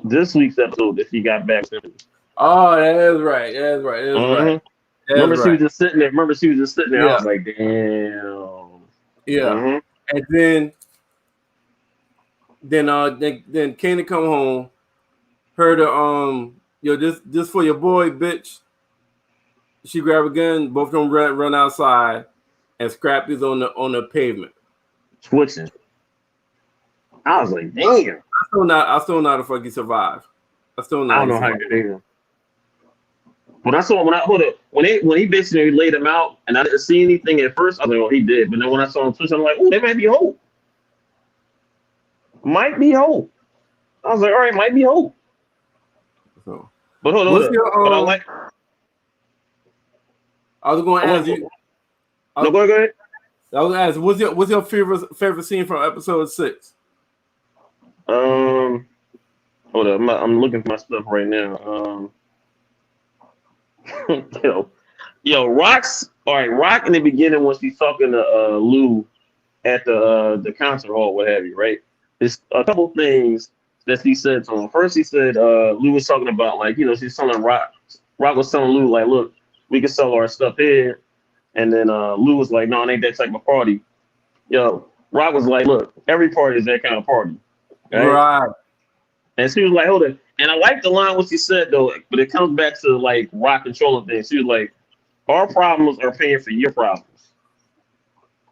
this week's episode that she got back. Oh, that is right. That is right. That is right. Mm-hmm. That Remember, is she right. was just sitting there. Remember, she was just sitting there. I Yeah, was like, damn. yeah. Mm-hmm. And then Kanan come home, heard her this for your boy, bitch. She grab a gun, both of them run outside, and Scrappy's on the pavement. Switching. I was like, damn. I still not a fucking survive. I still I not don't he know how survived. you do. When he basically laid him out, and I didn't see anything at first, I was like, oh, he did. But then when I saw him switch, I'm like, oh, there might be hope. Might be hope. I was like, all right, might be hope. So But hold what's on. your But I like. I was going I to want, ask you. no, go ahead. I was going to ask, what's your favorite scene from episode 6? Hold up. I'm looking for my stuff right now. Yo, Rock's all right. Rock in the beginning when she's talking to Lou at the concert hall, what have you, right? There's a couple things that she said to him. First, he said Lou was talking about like she's telling Rock. Rock was telling Lou like, look, we can sell our stuff here, and then Lou was like, no, it ain't that type of party. Yo, Rock was like, look, every party is that kind of party, right? Right. And she was like, hold it. And I like the line what she said though, but it comes back to like Rock controlling things. She was like, our problems are paying for your problems.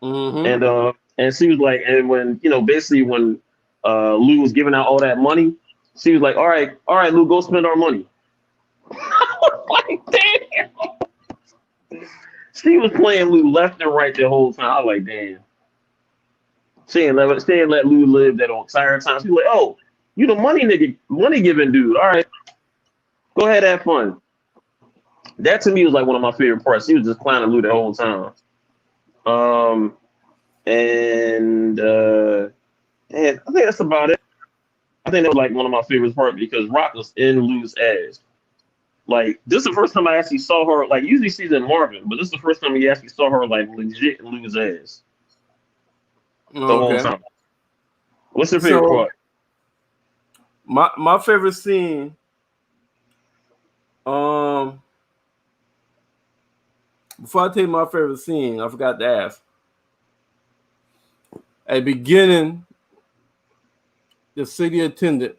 Mm-hmm. And she was like, and when basically when Lou was giving out all that money, she was like, all right, Lou, go spend our money. I was like, damn. She was playing Lou left and right the whole time. I was like, damn. She ain't let Lou live that entire time. She was like, oh, you the money giving dude. All right, go ahead, have fun. That to me was like one of my favorite parts. He was just clowning Lou the whole time. Um, and I think that's about it. I think that was like one of my favorite parts because Rock was in Lou's ass. Like this is the first time I actually saw her. Like usually she's in Marvin, but this is the first time you actually saw her like legit in Lou's ass the whole Okay. time. What's your favorite So part? my favorite scene, um, before I tell you my favorite scene, I forgot to ask. At the beginning, the city attendant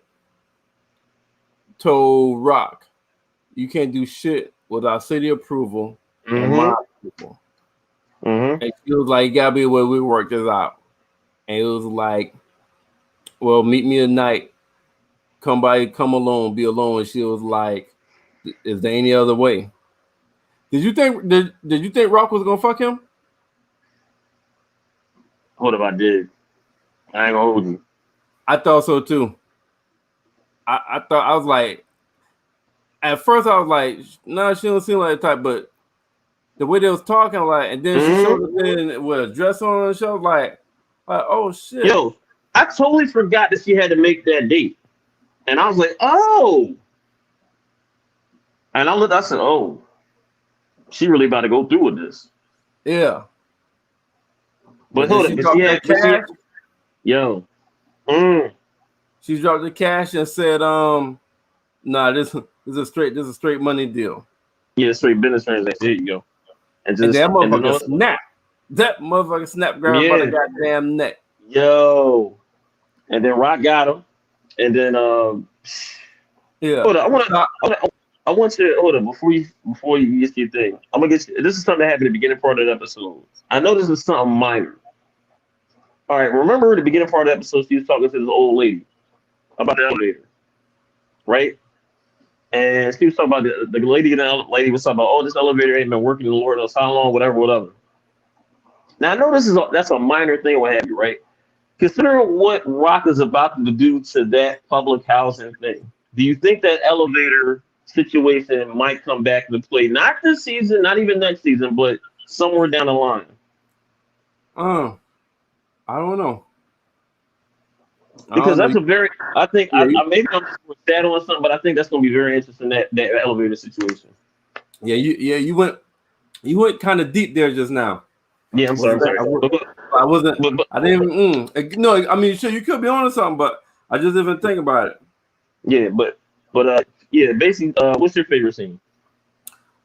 told Rock, "You can't do shit without city approval and my Mm-hmm. approval." Mm-hmm. And she was like, "Gotta be where we work this out." And it was like, "Well, meet me at night. Come alone, be alone." And she was like, "Is there any other way?" Did you think Rock was gonna fuck him? What if I did? I ain't gonna hold you. I thought so too. I thought I was like, at first I was like, nah, she don't seem like the type, but the way they was talking, like, and then she showed Mm-hmm. up in with a dress on and show, like, oh shit, Yo, I totally forgot that she had to make that date, and I was like, oh. And I looked. I said, oh, she really about to go through with this. yeah. But But then hold she it. dropped that But she had, cash. yo. Mm. She dropped the cash and said, nah, this is a straight money deal. Yeah, straight business transaction. There you go. And that And then motherfucker snap. That motherfucker snap, grab by the yeah, goddamn neck. yo. And then Rock got him. And then Yeah. hold on. So, I want you to hold on before you get your thing. I'm gonna get you, this is something that happened at the beginning part of the episode. I know this is something minor. All right, remember the beginning part of the episode, she was talking to this old lady about the elevator, right? And she was talking about the lady and the lady was talking about, oh, this elevator ain't been working in Lord knows how long, whatever. Now I know that's a minor thing, what have you, right? Considering what Rock is about to do to that public housing thing, do you think that elevator situation might come back into play? Not this season, not even next season, but somewhere down the line. uh, I don't know. I Because don't know. that's a very, I think, Yeah, maybe I'm just on something, but I think that's going to be very interesting that elevator situation. you went kind of deep there just now. Yeah, I'm sorry, I'm sorry. I wasn't. But I didn't. No, I mean, sure, you could be on to something, but I just didn't think about it. yeah, yeah, basically, what's your favorite scene?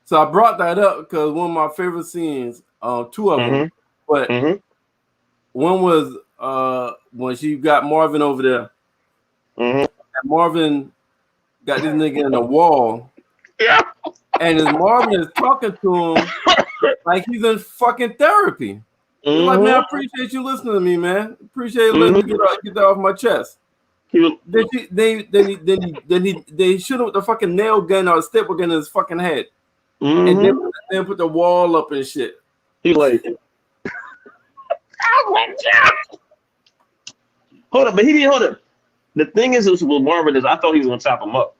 So I brought that up because one of my favorite scenes, two of them, Mm-hmm. but Mm-hmm. one was when she got Marvin over there, Mm-hmm. and Marvin got this nigga in the wall, Yeah. and as Marvin is talking to him like he's in fucking therapy. He's like, man, I Mm-hmm. appreciate you listening to me, man. Appreciate letting me Mm-hmm. get that off my chest. He was, They shoot him with the fucking nail gun or the staple gun in his fucking head, and mm-hmm. then put the wall up and shit. He like, oh my God. Hold up, but he didn't hold up. The thing is with Marvin is I thought he was gonna chop him up.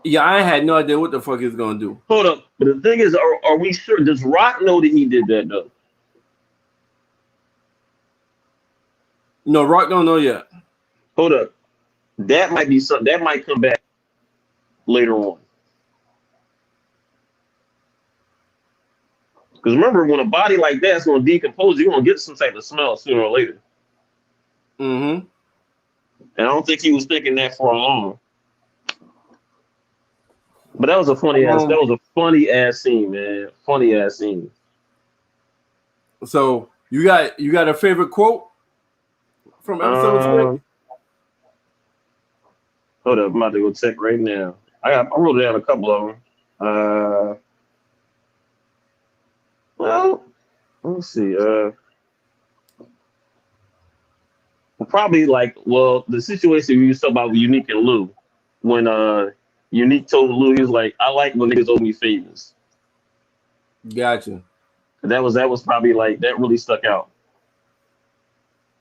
Yeah, I had no idea what the fuck he's gonna do. Hold up. But the thing is, are we sure? Does Rock know that he did that though? No, Rock don't know yet. Hold up. That might be something that might come back later on. Because remember, when a body like that's gonna decompose, you're gonna get some type of smell sooner or later. Mm-hmm. And I don't think he was thinking that for long. But that was a funny ass scene, man. Funny ass scene. So you got a favorite quote from episode 6? Hold up, I'm about to go check right now. I wrote down a couple of them. Well, let's see. Probably the situation we used to talk about with Unique and Lou, when Unique told Lou he was like, I like when niggas owe me favors. Gotcha. That was probably like that really stuck out.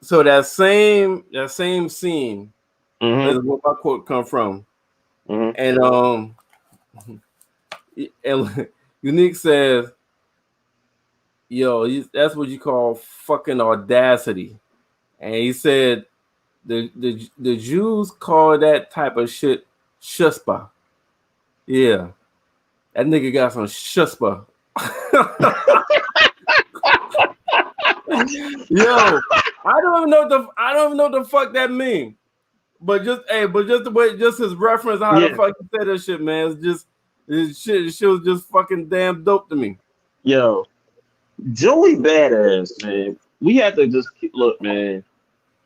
So that same scene is Mm-hmm. where my quote come from. Mm-hmm. And And Unique says, "Yo, that's what you call fucking audacity." And he said, "The Jews call that type of shit shuspa." Yeah, that nigga got some shuspa. Yo, I don't even know what the fuck that mean. But just the way, just his reference, how the fuck you say that shit, man. This shit was just fucking damn dope to me. Yo, Joey Badass, man. We have to just look, man.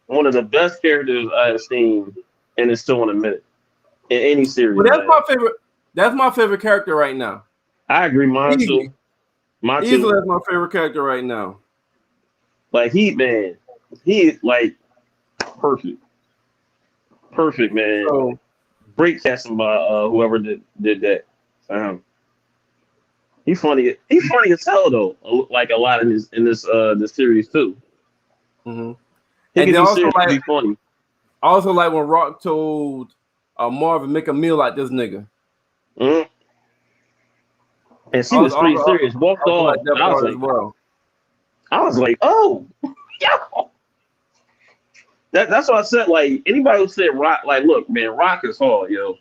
One of the best characters I have seen, and it's still in a minute in any series. But that's my favorite. That's my favorite character right now. I agree, mine too. Mine too. Easily, that's my favorite character right now. Like he is like perfect, man. So, Break casting by whoever did that. He's funny. He's funny as hell though. Like a lot in this series too. Mm-hmm. He can also be funny. Also, like when Rock told Marvin make a meal like this nigga. Mm-hmm. And she was pretty serious. Walked off. I was like, oh, yo. That's what I said. Like anybody who said Rock, like, look, man, Rock is hard, yo.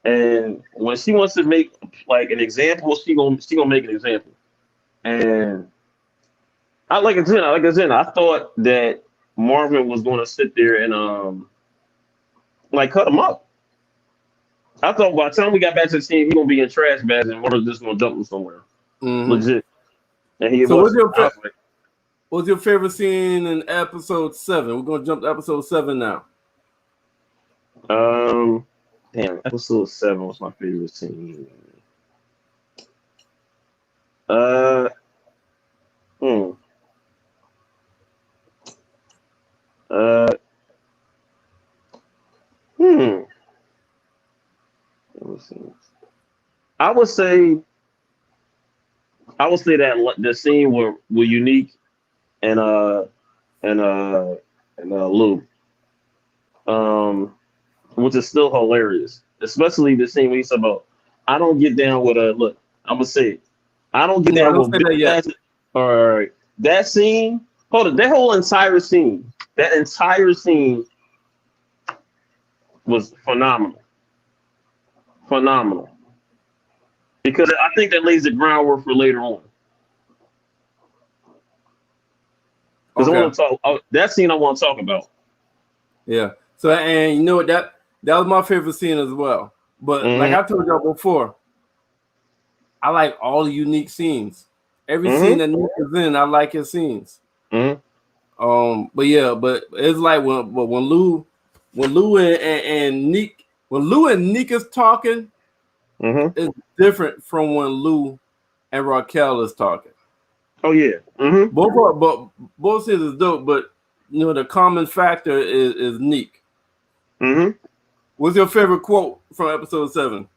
And when she wants to make like an example, she gonna make an example. And I thought that Marvin was gonna sit there and like cut him up. I thought by the time we got back to the scene, he gonna be in trash bags and Marvin's just gonna dump him somewhere. Mm-hmm. Legit. And he was. What's your favorite scene in episode 7? We're gonna jump to episode 7 now. Damn, episode 7 was my favorite scene. Let me see. I would say that the scene where Unique and Lou, which is still hilarious, especially the scene where he's about, I don't get down with look, I'm gonna say it. I don't get down with that. All right, that scene. Hold on, that whole entire scene. That entire scene was phenomenal. Phenomenal. Because I think that lays the groundwork for later on. Because I want to talk that scene I want to talk about. Yeah. So and you know what, that was my favorite scene as well. But like I told y'all before, I like all the Unique scenes. Every scene that Nick is in, I like his scenes. But it's like when Lou and Nick, when Lou and Nick is talking, it's different from when Lou and Raquel is talking. Oh yeah. Both scenes is dope, but you know the common factor is Nick. What's your favorite quote from episode 7?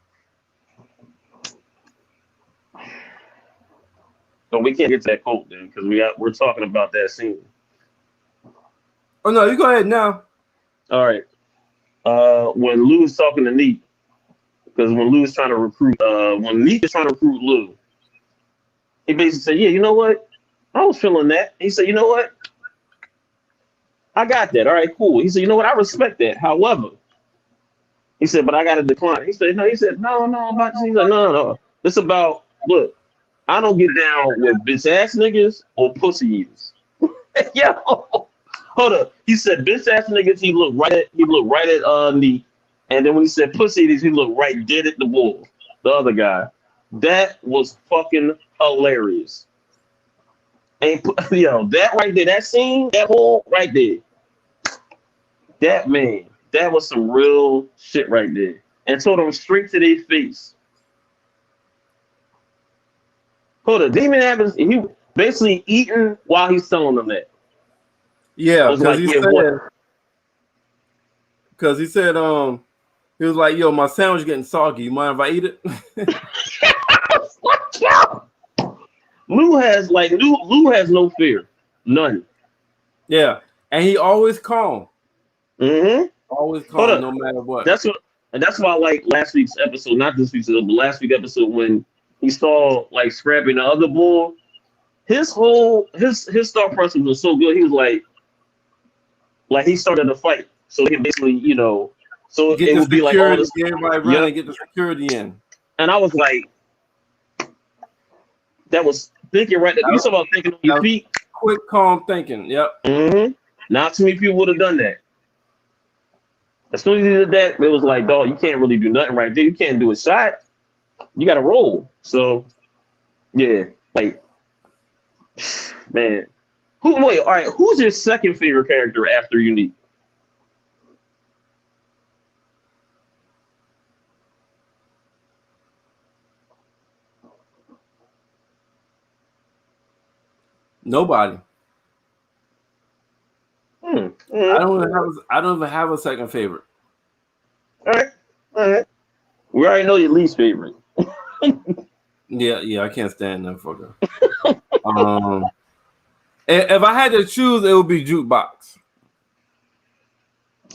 So we can't get to that quote then because we're talking about that scene. Oh no, you go ahead now. All right. When Lou's talking to Neek, because when Lou's trying to recruit, when Neek is trying to recruit Lou, he basically said, "Yeah, you know what? I was feeling that." He said, "You know what? I got that. All right, cool." He said, "You know what? I respect that. However," he said, "but I got to decline." He said, "No." He said, "No, about this." He's like, "No. It's about, look, I don't get down with bitch ass niggas or pussy eaters." Yo, hold up. He said bitch ass niggas. He looked right at Neek, and then when he said pussy eaters, he looked right dead at the bull, the other guy. That was fucking hilarious. And that right there, that scene, that whole right there, that was some real shit right there, and told them straight to their face. Hold up, Demon Evans, he basically eating while he's telling them that. Yeah, because he said, he was like, "Yo, my sandwich getting soggy. You mind if I eat it?" Lou has no fear, none. Yeah, and he always calm. Always calm, no matter what. That's And that's why I like last week's episode, not this week's episode, but last week's episode when he saw like scrapping the other bull. His thought process was so good. He was like he started a fight, so he can basically, so Get it the would be like all security, this. get everybody running, get the security in. And I was like, that was thinking right there. You talk about thinking on your feet. Quick, calm thinking. Yep. Mm-hmm. Not too many people would have done that. As soon as he did that, it was like, dog, you can't really do nothing right there. You can't do a shot. You got to roll. So, yeah, like, man. All right, who's your second favorite character after Unique? Nobody. Mm-hmm. I don't even have a second favorite. All right. We already know your least favorite. Yeah, I can't stand that fucker. If I had to choose, it would be Jukebox.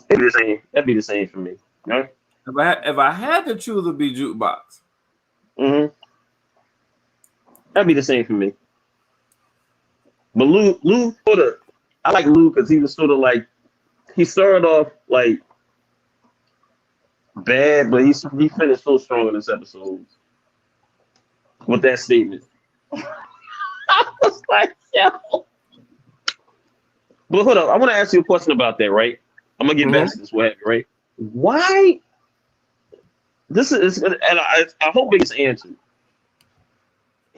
That'd be the same for me. Right? If I had to choose, it would be Jukebox. Mm-hmm. That'd be the same for me. But Lou sort of, I like Lou because he was sort of like, he started off like bad, but he finished so strong in this episode with that statement. I was like, yo. But hold up, I want to ask you a question about that, right? I'm gonna get back to this, right? Why? This is, and I hope it's answered.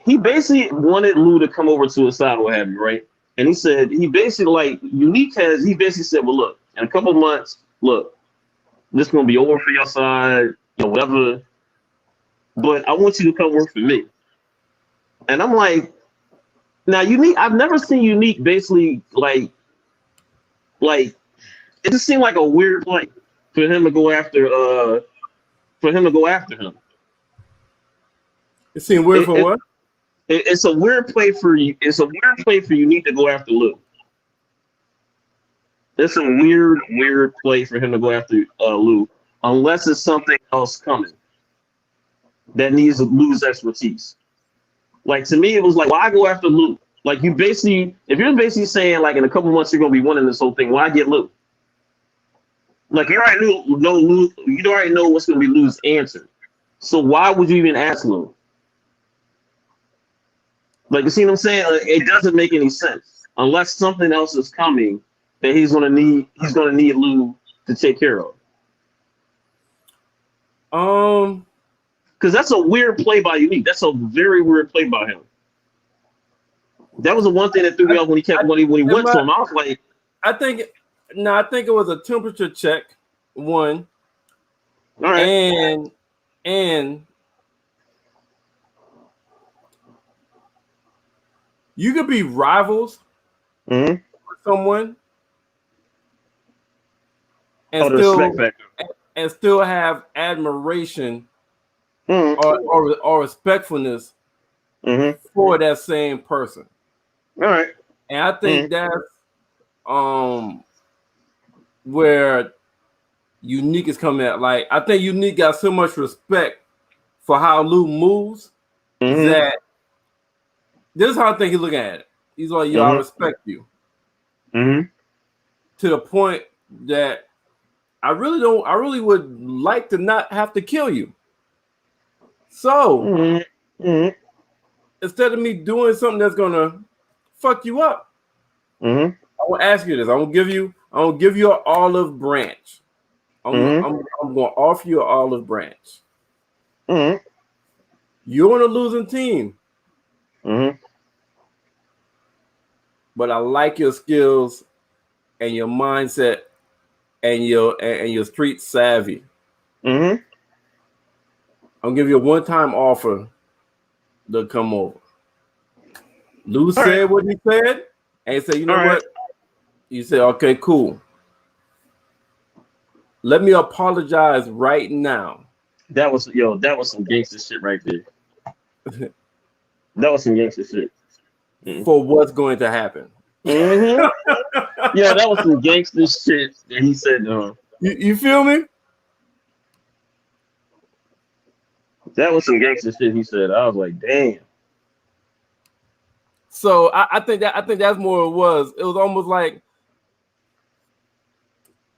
He basically wanted Lou to come over to his side, what have you, right? And he said, he basically said, well, look, in a couple months, look, this is going to be over for your side, whatever. But I want you to come work for me. And I'm like, now Unique, I've never seen Unique basically like, it just seemed like a weird play for him to go after him. It seemed weird for what? It's a weird play for you. It's a weird play for Unique to go after Lou. It's a weird play for him to go after Lou, unless it's something else coming that needs Lou's expertise. Like, to me, it was like, why go after Lou? Like, if you're basically saying like in a couple months you're gonna be winning this whole thing, why get Lou? Like, you already know Lou. You already know what's gonna be Lou's answer. So why would you even ask Lou? Like, you see what I'm saying? It doesn't make any sense unless something else is coming that he's gonna need Lou to take care of. Because that's a weird play by Unique. That's a very weird play by him. That was the one thing that threw me off when he went to him. I was like, I think it was a temperature check. One. All right. And you could be rivals with someone and still have admiration or respectfulness for that same person. All right. And I think that's where Unique is coming at. Like, I think Unique got so much respect for how Lou moves that this is how I think he's looking at it. He's like, yo, I respect you. To the point that I really would like to not have to kill you. So instead of me doing something that's gonna fuck you up, I will ask you this. I'm gonna give you an olive branch. I'm gonna offer you an olive branch. You're on a losing team. But I like your skills and your mindset and your street savvy. I'll give you a one-time offer to come over. Lou said what he said, and he said, you know what? You said, okay, cool. Let me apologize right now. That was some gangster shit right there. That was some gangster shit. For what's going to happen. Yeah, that was some gangster shit that he said. You feel me? That was some gangster shit he said. I was like, damn. So I think that's more it was. It was almost like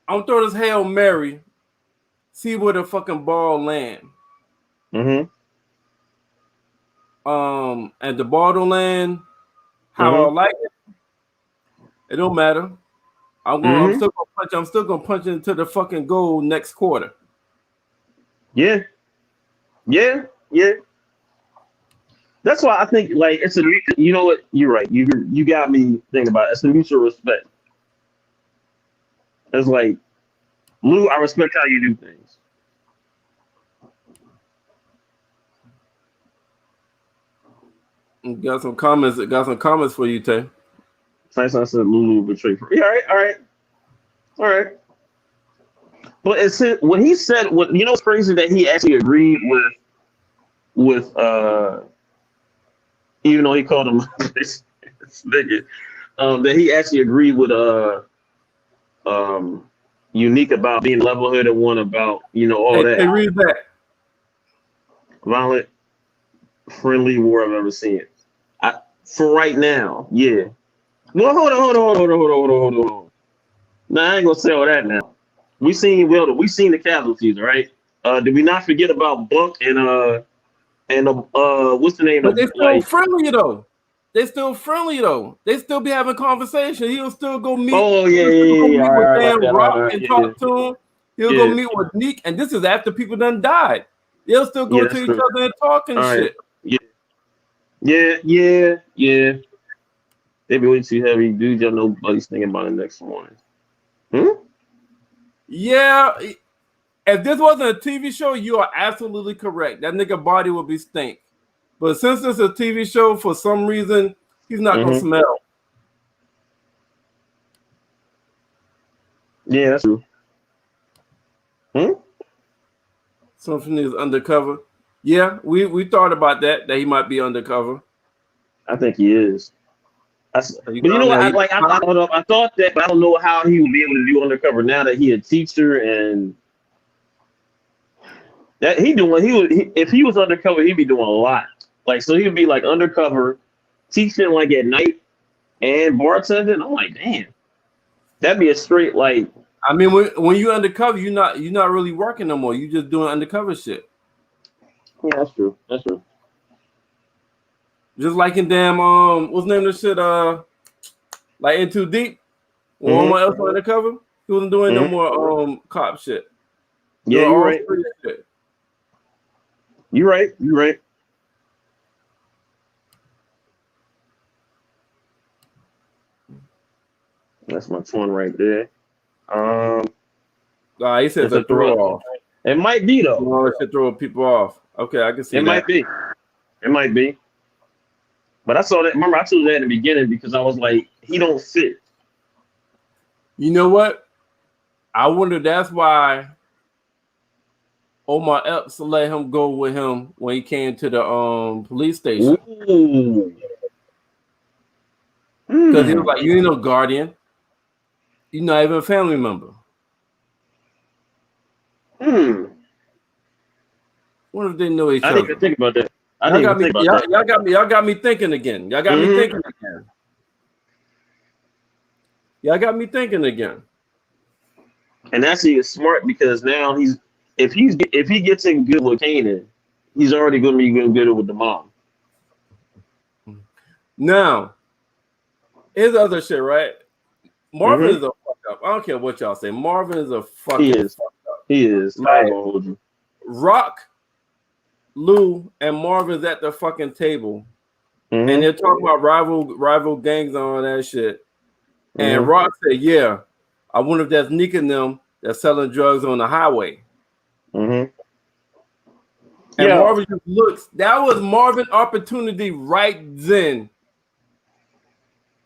I'm throwing this Hail Mary, see where the fucking ball land. Mm-hmm. And the ball don't land how I like it. It don't matter. I'm still gonna punch into the fucking goal next quarter. Yeah. That's why I think like it's a, you know what, you're right. You got me thinking about it. It's a mutual respect. It's like, Lou, I respect how you do things. Got some comments. Got some comments for you, Tay. Taison said Lulu betrayed. Yeah, all right. But it's when he said, what, you know, it's crazy that he actually agreed with even though he called him this nigga, that he actually agreed with Unique about being level-headed, one about, you know, all that. Hey, read that. Violent, friendly war I've ever seen. For right now, yeah. Well, hold on. Nah, I ain't gonna say all that now. We seen the casualties, right? Did we not forget about Buck and what's the name But of, they still like, friendly though. They still be having conversation. He'll still go meet. oh He'll still go meet all with right, Dan all Rock right, and yeah, talk to him. He'll go yeah, meet with Neek, and this is after people done died. They'll still go yeah, to that's each true. other and talk and All right, shit. yeah. They be way too heavy, dude. Y'all nobody's thinking about it next morning. Yeah. If this wasn't a TV show, you are absolutely correct. That nigga body would be stink. But since it's a TV show, for some reason, he's not gonna smell. Yeah, that's true. Something is undercover. Yeah, we thought about that he might be undercover. I think he is. But you know what? I thought that, but I don't know how he would be able to do undercover now that he a teacher, and that if he was undercover, he'd be doing a lot. Like, so he'd be like undercover, teaching like at night and bartending. I'm like, damn, that'd be a straight like. I mean, when you undercover, you're not really working no more. You just doing undercover shit. Yeah, that's true. Just like in damn what's the name of the shit? Like In Too Deep. When one else was undercover, he wasn't doing no more cop shit. Yeah, you're right. Shit. You're right. That's my twin right there. He says a throw off. It might be though. It should throw people off. Okay, I can see that. It might be. But I saw that. Remember, I told that in the beginning because I was like, he don't fit. You know what? I wonder that's why Omar Epps let him go with him when he came to the police station. Because he was like, you ain't no guardian. You're not even a family member. What if they know each other? I didn't even think about that. Y'all got me thinking again. Y'all got me thinking again. And actually, it's smart because now if he gets in good with Kanan, he's already going to be good with the mom. Now, here's other shit, right? Marvin is a fuck up. I don't care what y'all say. Marvin is a fucking fuck up. He is. Like, Rock, Lou, and Marvin's at the fucking table, and they're talking about rival gangs and all that shit. And Rock said, "Yeah, I wonder if that's Nick and them that's selling drugs on the highway." And Marvin just looks. That was Marvin's opportunity right then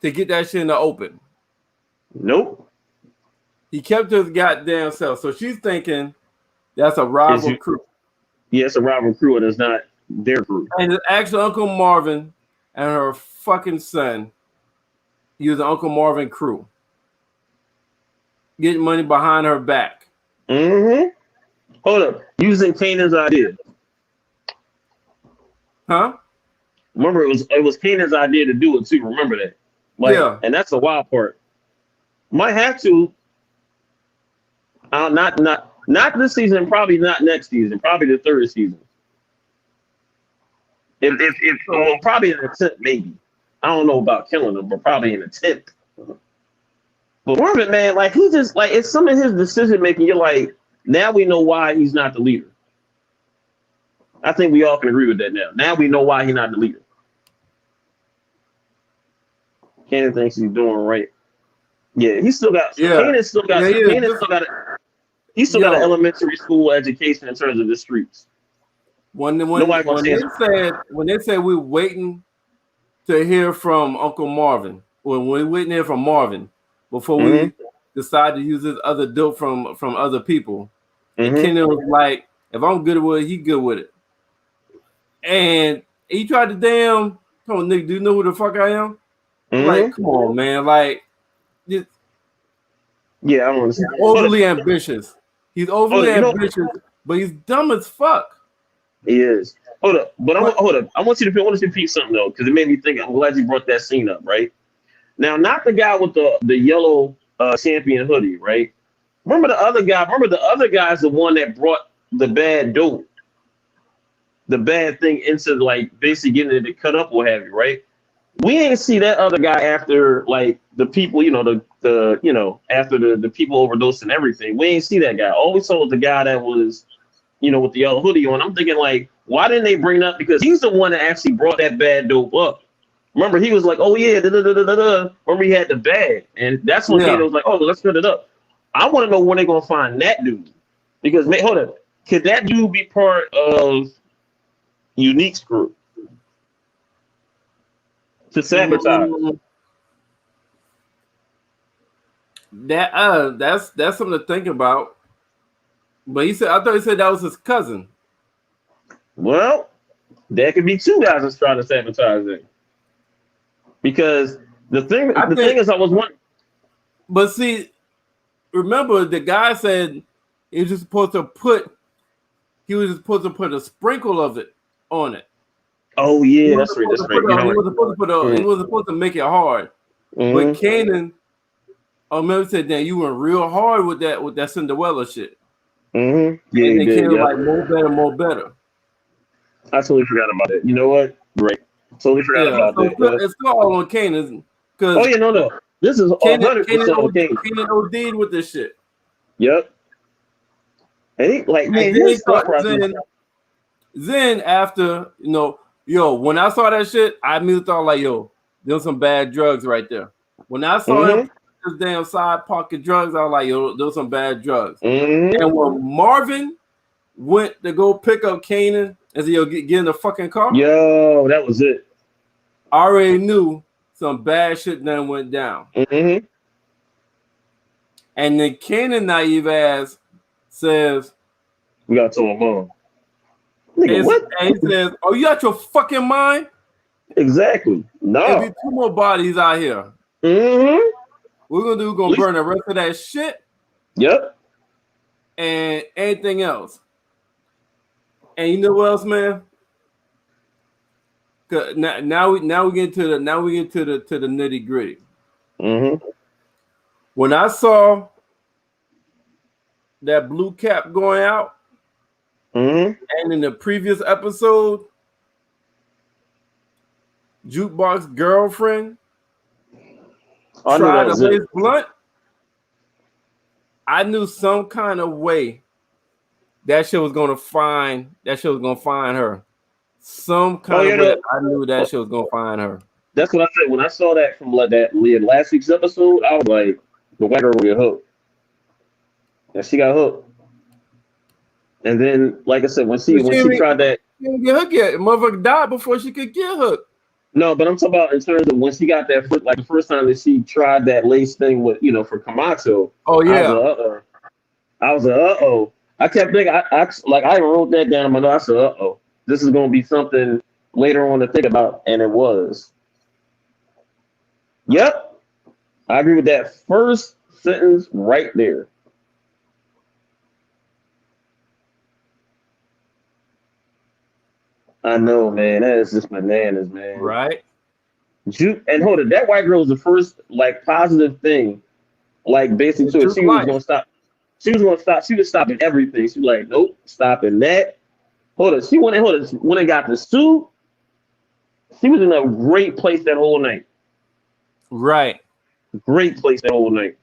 to get that shit in the open. Nope. He kept his goddamn self. So she's thinking that's a rival crew. Yeah, it's a rival crew, and it's not their crew. And it's actually Uncle Marvin and her fucking son using Uncle Marvin crew. Getting money behind her back. Hold up. Using Kanan's idea. Huh? Remember, it was Kanan's idea to do it too. Remember that? Like, Yeah. and that's the wild part. Might have to. Not this season. Probably not next season. Probably the third season. If So well, probably an attempt maybe. I don't know about killing him, but probably an attempt. But Marvin, man, like he just like it's some of his decision making. You're like, now we know why he's not the leader. I think we all can agree with that now. Now we know why he's not the leader. Kanan thinks he's doing right. Yeah, he still got. yeah, Kanan still got. yeah, yeah. Kanan Just still got. He still got an yo, elementary school education in terms of the streets. when when Nobody gonna when say they it's said we're waiting to hear from Uncle Marvin, when we're waiting to hear from Marvin before mm-hmm, we decide to use this other dope from other people, and mm-hmm, Kenan was like, if I'm good with it, he good with it, and he tried to damn. Come on, Nick, do you know who the fuck I am? Like, mm-hmm. come on, man. Like, he's Yeah, I don't understand. Hold up, overly ambitious. He's hold overly up. ambitious, but he's dumb as fuck. He is. Hold up, but But hold up. I want you to repeat something though, because it made me think. I'm glad you brought that scene up. Right now, not the guy with the yellow champion hoodie. Right. Remember the other guy. Remember the other guy's the one that brought the bad dope, the bad thing into like basically getting it to cut up or have you. Right. We ain't see that other guy after like the people, after the people overdosed and everything. We ain't see that guy. All we saw was the guy that was, with the yellow hoodie on. I'm thinking like, why didn't they bring it up? Because he's the one that actually brought that bad dope up. Remember, he was like, oh yeah, da, da, da, da, da, da. Remember he had the bag. And that's when Kato yeah, was like, oh, let's cut it up. I want to know when they're gonna find that dude. Because hold on, could that dude be part of Unique's group to sabotage? mm, that's something to think about. But I thought he said that was his cousin. Well, there could be two guys that's trying to sabotage it. Because I the thing think, is, I was wondering. but see, remember the guy said he was just supposed to put a sprinkle of it on it. Oh He yeah, wasn't that's right. supposed That's to right. put You a, know he what? wasn't supposed to put a, he wasn't supposed to make it hard. But Mm-hmm. Kanan, I remember said, "Damn, you went real hard with that Cinderella shit." Mm-hmm. Yeah, And he then did. Kanan was Yep. like, "More better, more better." I totally forgot about it. You know what? Right. Totally forgot Yeah, about so that. Yeah. it's still all on Kanan Oh because yeah, no. This is Kanan 100% okay. Kanan OD'd with this shit. Yep. And he, like, And man, then he his thought thought, process. then after, when I saw that shit, I immediately thought like, yo, there's some bad drugs right there. When I saw him Mm-hmm. put this damn side pocket drugs, I was like, yo, there's some bad drugs. Mm-hmm. And when Marvin went to go pick up Kanan and said, yo, get in the fucking car, Yo, that was it. I already knew some bad shit then went down. Mm-hmm. And then Kanan naive ass says, We got to him on. Nigga, and what? he says, oh, you out your fucking mind? Exactly. There'll be No. two more bodies out here. Mm-hmm. We're gonna burn the rest of that shit Yep. and anything else. And you know what else, man? Now we get to the nitty gritty. Mm-hmm. When I saw that blue cap going out, Mm-hmm. and in the previous episode, Jukebox girlfriend I knew that tried to was it. lace blunt, I knew some kind of way that shit was gonna find her. Some Oh, kind of yeah, way no. I knew that shit was gonna find her. That's what I said. When I saw that from like that last week's episode, I was like, the white girl will get hooked. And she got hooked. And then, like I said, when she tried that. She didn't get hooked yet. Motherfucker died before she could get hooked. No, but I'm talking about in terms of when she got that first, like the first time that she tried that lace thing with, for Camacho. Oh I yeah. was like, uh-oh. I kept thinking, I wrote that down in my notes. I said, uh-oh. This is going to be something later on to think about. And it was. Yep. I agree with that first sentence right there. I know, man. That is just bananas, man. right? Juke and hold it. That white girl was the first like positive thing, like basically The to it. juke She was gonna life, stop. She was gonna stop. She was stopping everything. She was like, nope, stopping that. Hold it. She went and hold it. When it got the suit, she was in a great place that whole night. right? Great place that whole night.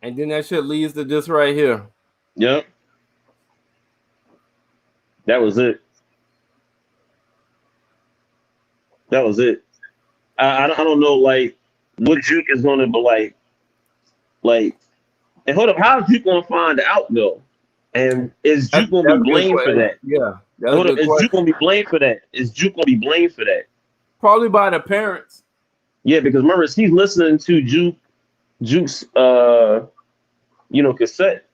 And then that shit leads to this right here. Yep. That was it. That was it. I don't know like what Juke is gonna be like. And hold up, how's Juke gonna find out though? And is Juke gonna be That's a good blamed for question. that? Yeah, that's a Hold up, good is Juke question. gonna be blamed for that? Is Juke gonna be blamed for that? Probably by the parents. Yeah, because remember he's listening to Juke's cassette.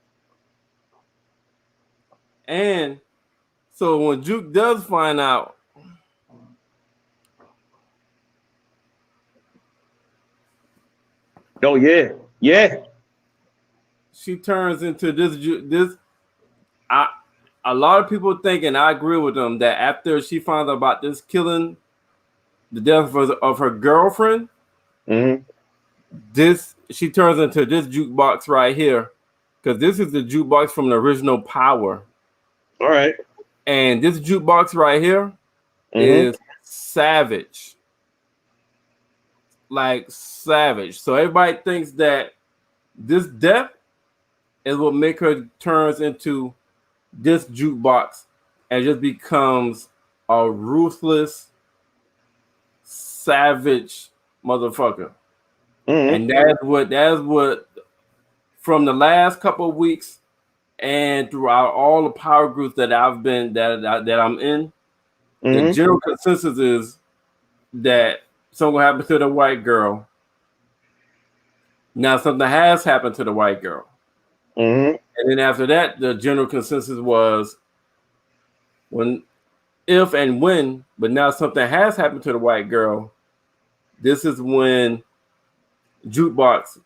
And so when Juke does find out, Oh yeah, yeah. she turns into this. I a lot of people think, and I agree with them, that after she finds out about this killing, the death of her girlfriend, Mm-hmm. this she turns into this jukebox right here, because this is the jukebox from the original Power, All right. and this jukebox right here Mm-hmm. is savage, like savage. So everybody thinks that this death is what make her turns into this jukebox and just becomes a ruthless, savage motherfucker. Mm-hmm. And that's what from the last couple of weeks and throughout all the power groups that I'm in, the Mm-hmm. general consensus is that something happened to the white girl. Now something has happened to the white girl. Mm-hmm. And then after that, the general consensus was when if and when, but now something has happened to the white girl. This is when jukebox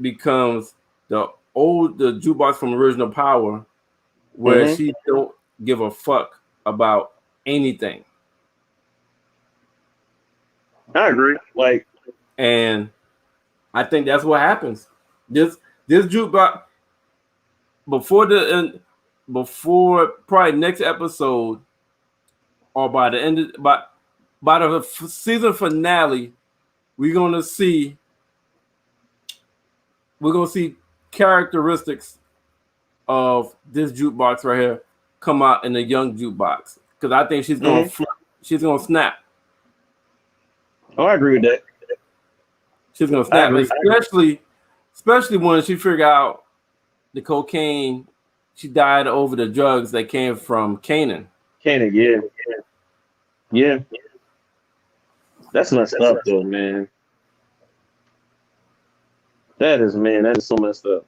becomes the jukebox from original Power, where Mm-hmm. she don't give a fuck about anything. I agree. Like, And I think that's what happens. This jukebox before before probably next episode, or by the end of by the season finale, we're gonna see we're gonna see characteristics of this jukebox right here come out in the young jukebox, because I think mm-hmm. she's gonna snap. Oh, I agree with that. She's gonna I snap, agree. especially when she figure out the cocaine. She died over the drugs that came from Kanan. Kanan, yeah. Yeah. That's messed up though, man. That is so messed up.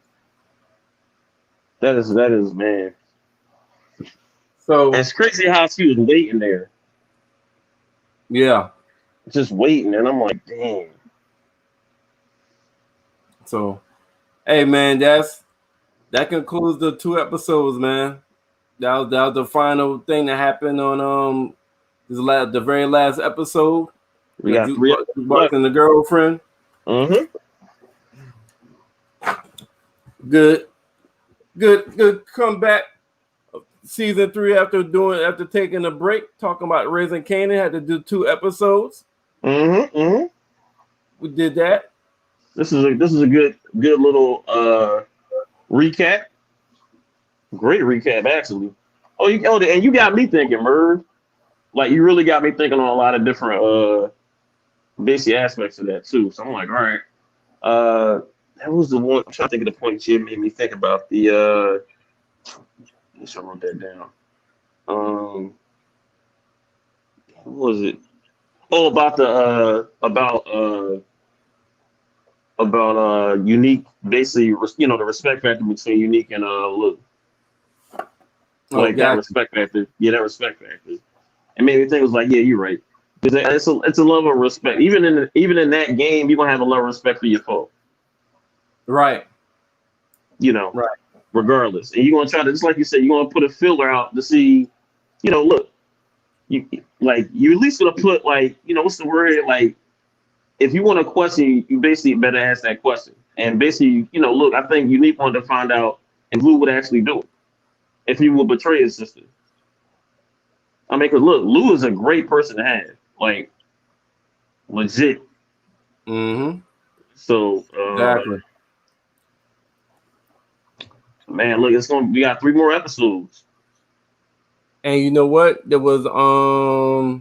That is man. And So it's crazy how she was waiting there. yeah, Just waiting, and I'm like, damn. so hey man, that concludes the 2 episodes, man. That was the final thing that happened on the very last episode. We The got 3 episodes jukebox left. and the girlfriend. Mm-hmm. Good, good comeback. Season 3 after taking a break, talking about raising Canaan, had to do 2 episodes. Mm-hmm. Mm-hmm. We did that. This is a good little recap. Great recap, actually. And you got me thinking, Merv. Like you really got me thinking on a lot of different basic aspects of that too. So I'm like, all right. That was the one. I'm trying to think of the point you made me think about the. I wrote that down. What was it? Oh, about the unique, basically, the respect factor between unique and Luke. Oh, Like that gotcha. respect factor. Yeah, that respect factor. And made me think it was like, yeah, you're right. Because it's a level of respect. Even in that game, you're gonna have a level of respect for your foe. Right. You know, Right. regardless. And you're gonna try to, just like you said, you're gonna put a filler out to see, look, you at least gonna put like, what's the word, like, if you want a question, you basically better ask that question. And basically, look, I think Unique wanted to find out if Lou would actually do it, if he would betray his sister. I mean, because look, Lou is a great person to have, like, legit. Mm-hmm. So, Exactly. man, look, we got 3 more episodes. And you know what? There was I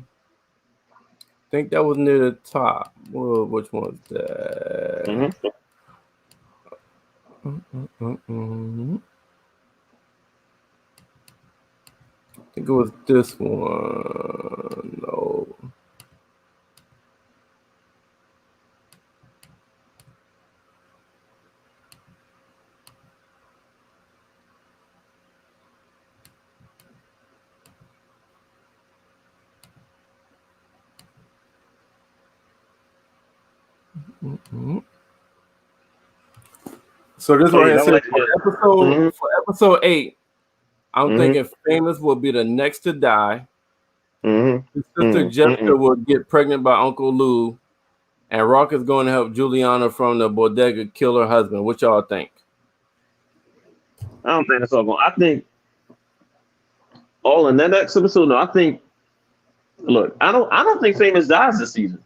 think that was near the top. Well, which one was that? Mm-hmm. I think it was this one. No. Mm-hmm. So this right here says for episode 8, I'm thinking Famous will be the next to die. His sister Jessica will get pregnant by Uncle Lou, and Rock is going to help Juliana from the bodega kill her husband. What y'all think? I don't think that's all going. I think all in that next episode. No, I think. Look, I don't think Famous dies this season.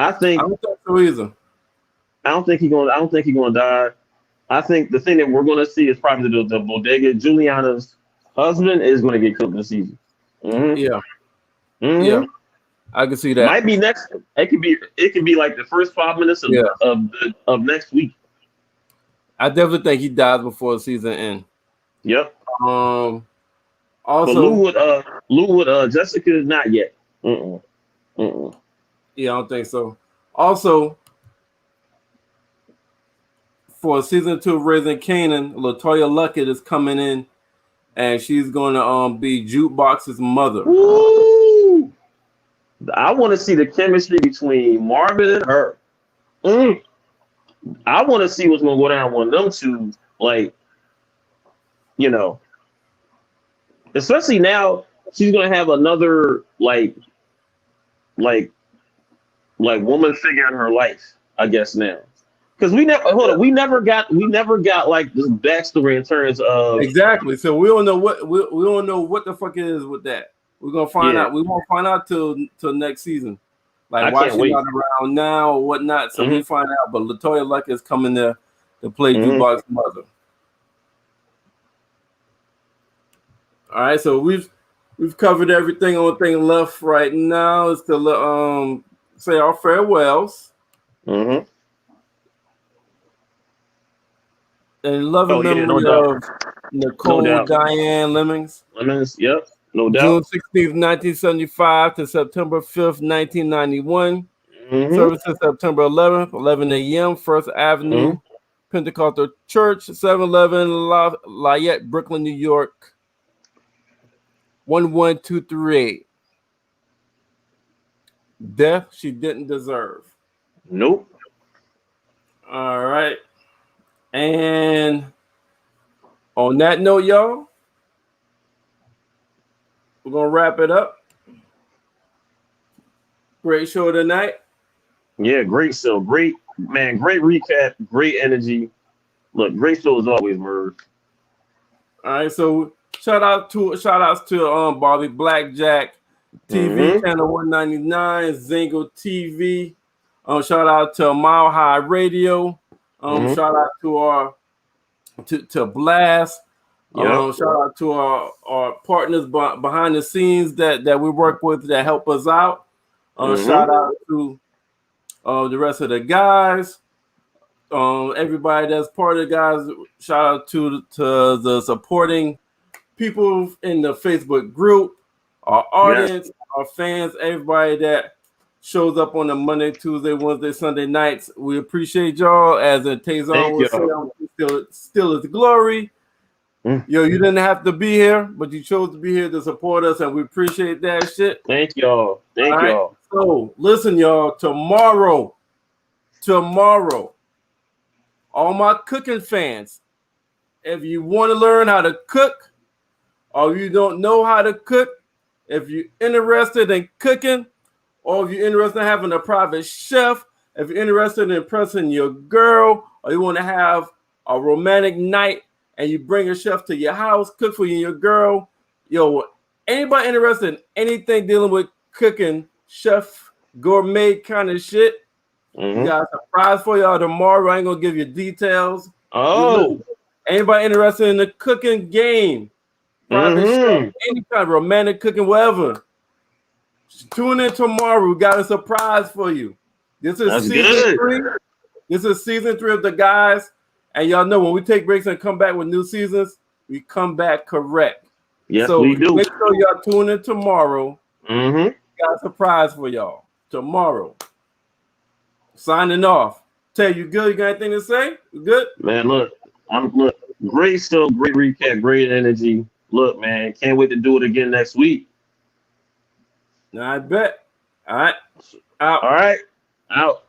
I don't think so either. I don't think he's gonna die. I think the thing that we're gonna see is probably the bodega. Juliana's husband is gonna get killed this season. Mm-hmm. Yeah. Mm-hmm. Yeah. I can see that. Might be next. It could be like the first 5 minutes of next week. I definitely think he dies before the season ends. Yep. Also, but Lou would Jessica not yet. Yeah, I don't think so. Also, for season 2 of Raising Kanan, LaToya Luckett is coming in, and she's going to be Jukebox's mother. Woo! I want to see the chemistry between Marvin and her. I want to see what's going to go down with them two. Like, especially now, she's going to have another like woman figure in her life, I guess now. Because we never got like this backstory in terms of exactly. So we don't know what the fuck it is with that. We're gonna find out. We won't find out till next season. Like why she's not around now or whatnot. So we find out. But LaToya Luckett is coming there to play Jukebox mother. All right, so we've covered everything. Only thing left right now is to say our farewells. And loving memory of Nicole Diane Lemmings. Yep, no doubt. June 16th, 1975 to September 5th, 1991. Services September 11th, 11 a.m. First Avenue, Pentecostal Church, 711 Lafayette, Brooklyn, New York, 11238. Death she didn't deserve. Nope. All right. And on that note, y'all, we're going to wrap it up. Great show tonight. Yeah, great show. Great recap. Great energy. Look, great show as always, Merv. All right, so shout outs to Bobby Blackjack TV, channel 199, Zingo TV. Shout out to Mile High Radio. Shout out to to Blast. Shout out to our partners behind the scenes that we work with that help us out. Shout out to the rest of the guys. Everybody that's part of the guys. Shout out to the supporting people in the Facebook group, our audience, our fans, everybody that shows up on the Monday, Tuesday, Wednesday, Sunday nights. We appreciate y'all. As a Taison will say, still is glory. Yo, you didn't have to be here, but you chose to be here to support us, and we appreciate that shit. Thank y'all. Thank y'all. So listen, y'all, tomorrow, all my cooking fans if you want to learn how to cook, or you don't know how to cook, if you're interested in cooking, or if you're interested in having a private chef, if you're interested in impressing your girl, or you want to have a romantic night and you bring a chef to your house, cook for you and your girl, yo, anybody interested in anything dealing with cooking, chef, gourmet kind of shit, we got a surprise for y'all tomorrow. I ain't gonna give you details. Oh, anybody interested in the cooking game, private chef, any kind of romantic cooking, whatever. Tune in tomorrow. We got a surprise for you. This is season 3. This is season 3 of the guys. And y'all know when we take breaks and come back with new seasons, we come back correct. Yes, so we do. Make sure y'all tune in tomorrow. Mm-hmm. Got a surprise for y'all tomorrow. Signing off. Tay, you good? You got anything to say? You good? Man, look, great stuff, great recap, great energy. Look, man, can't wait to do it again next week. I bet. All right. Out. All right. Out.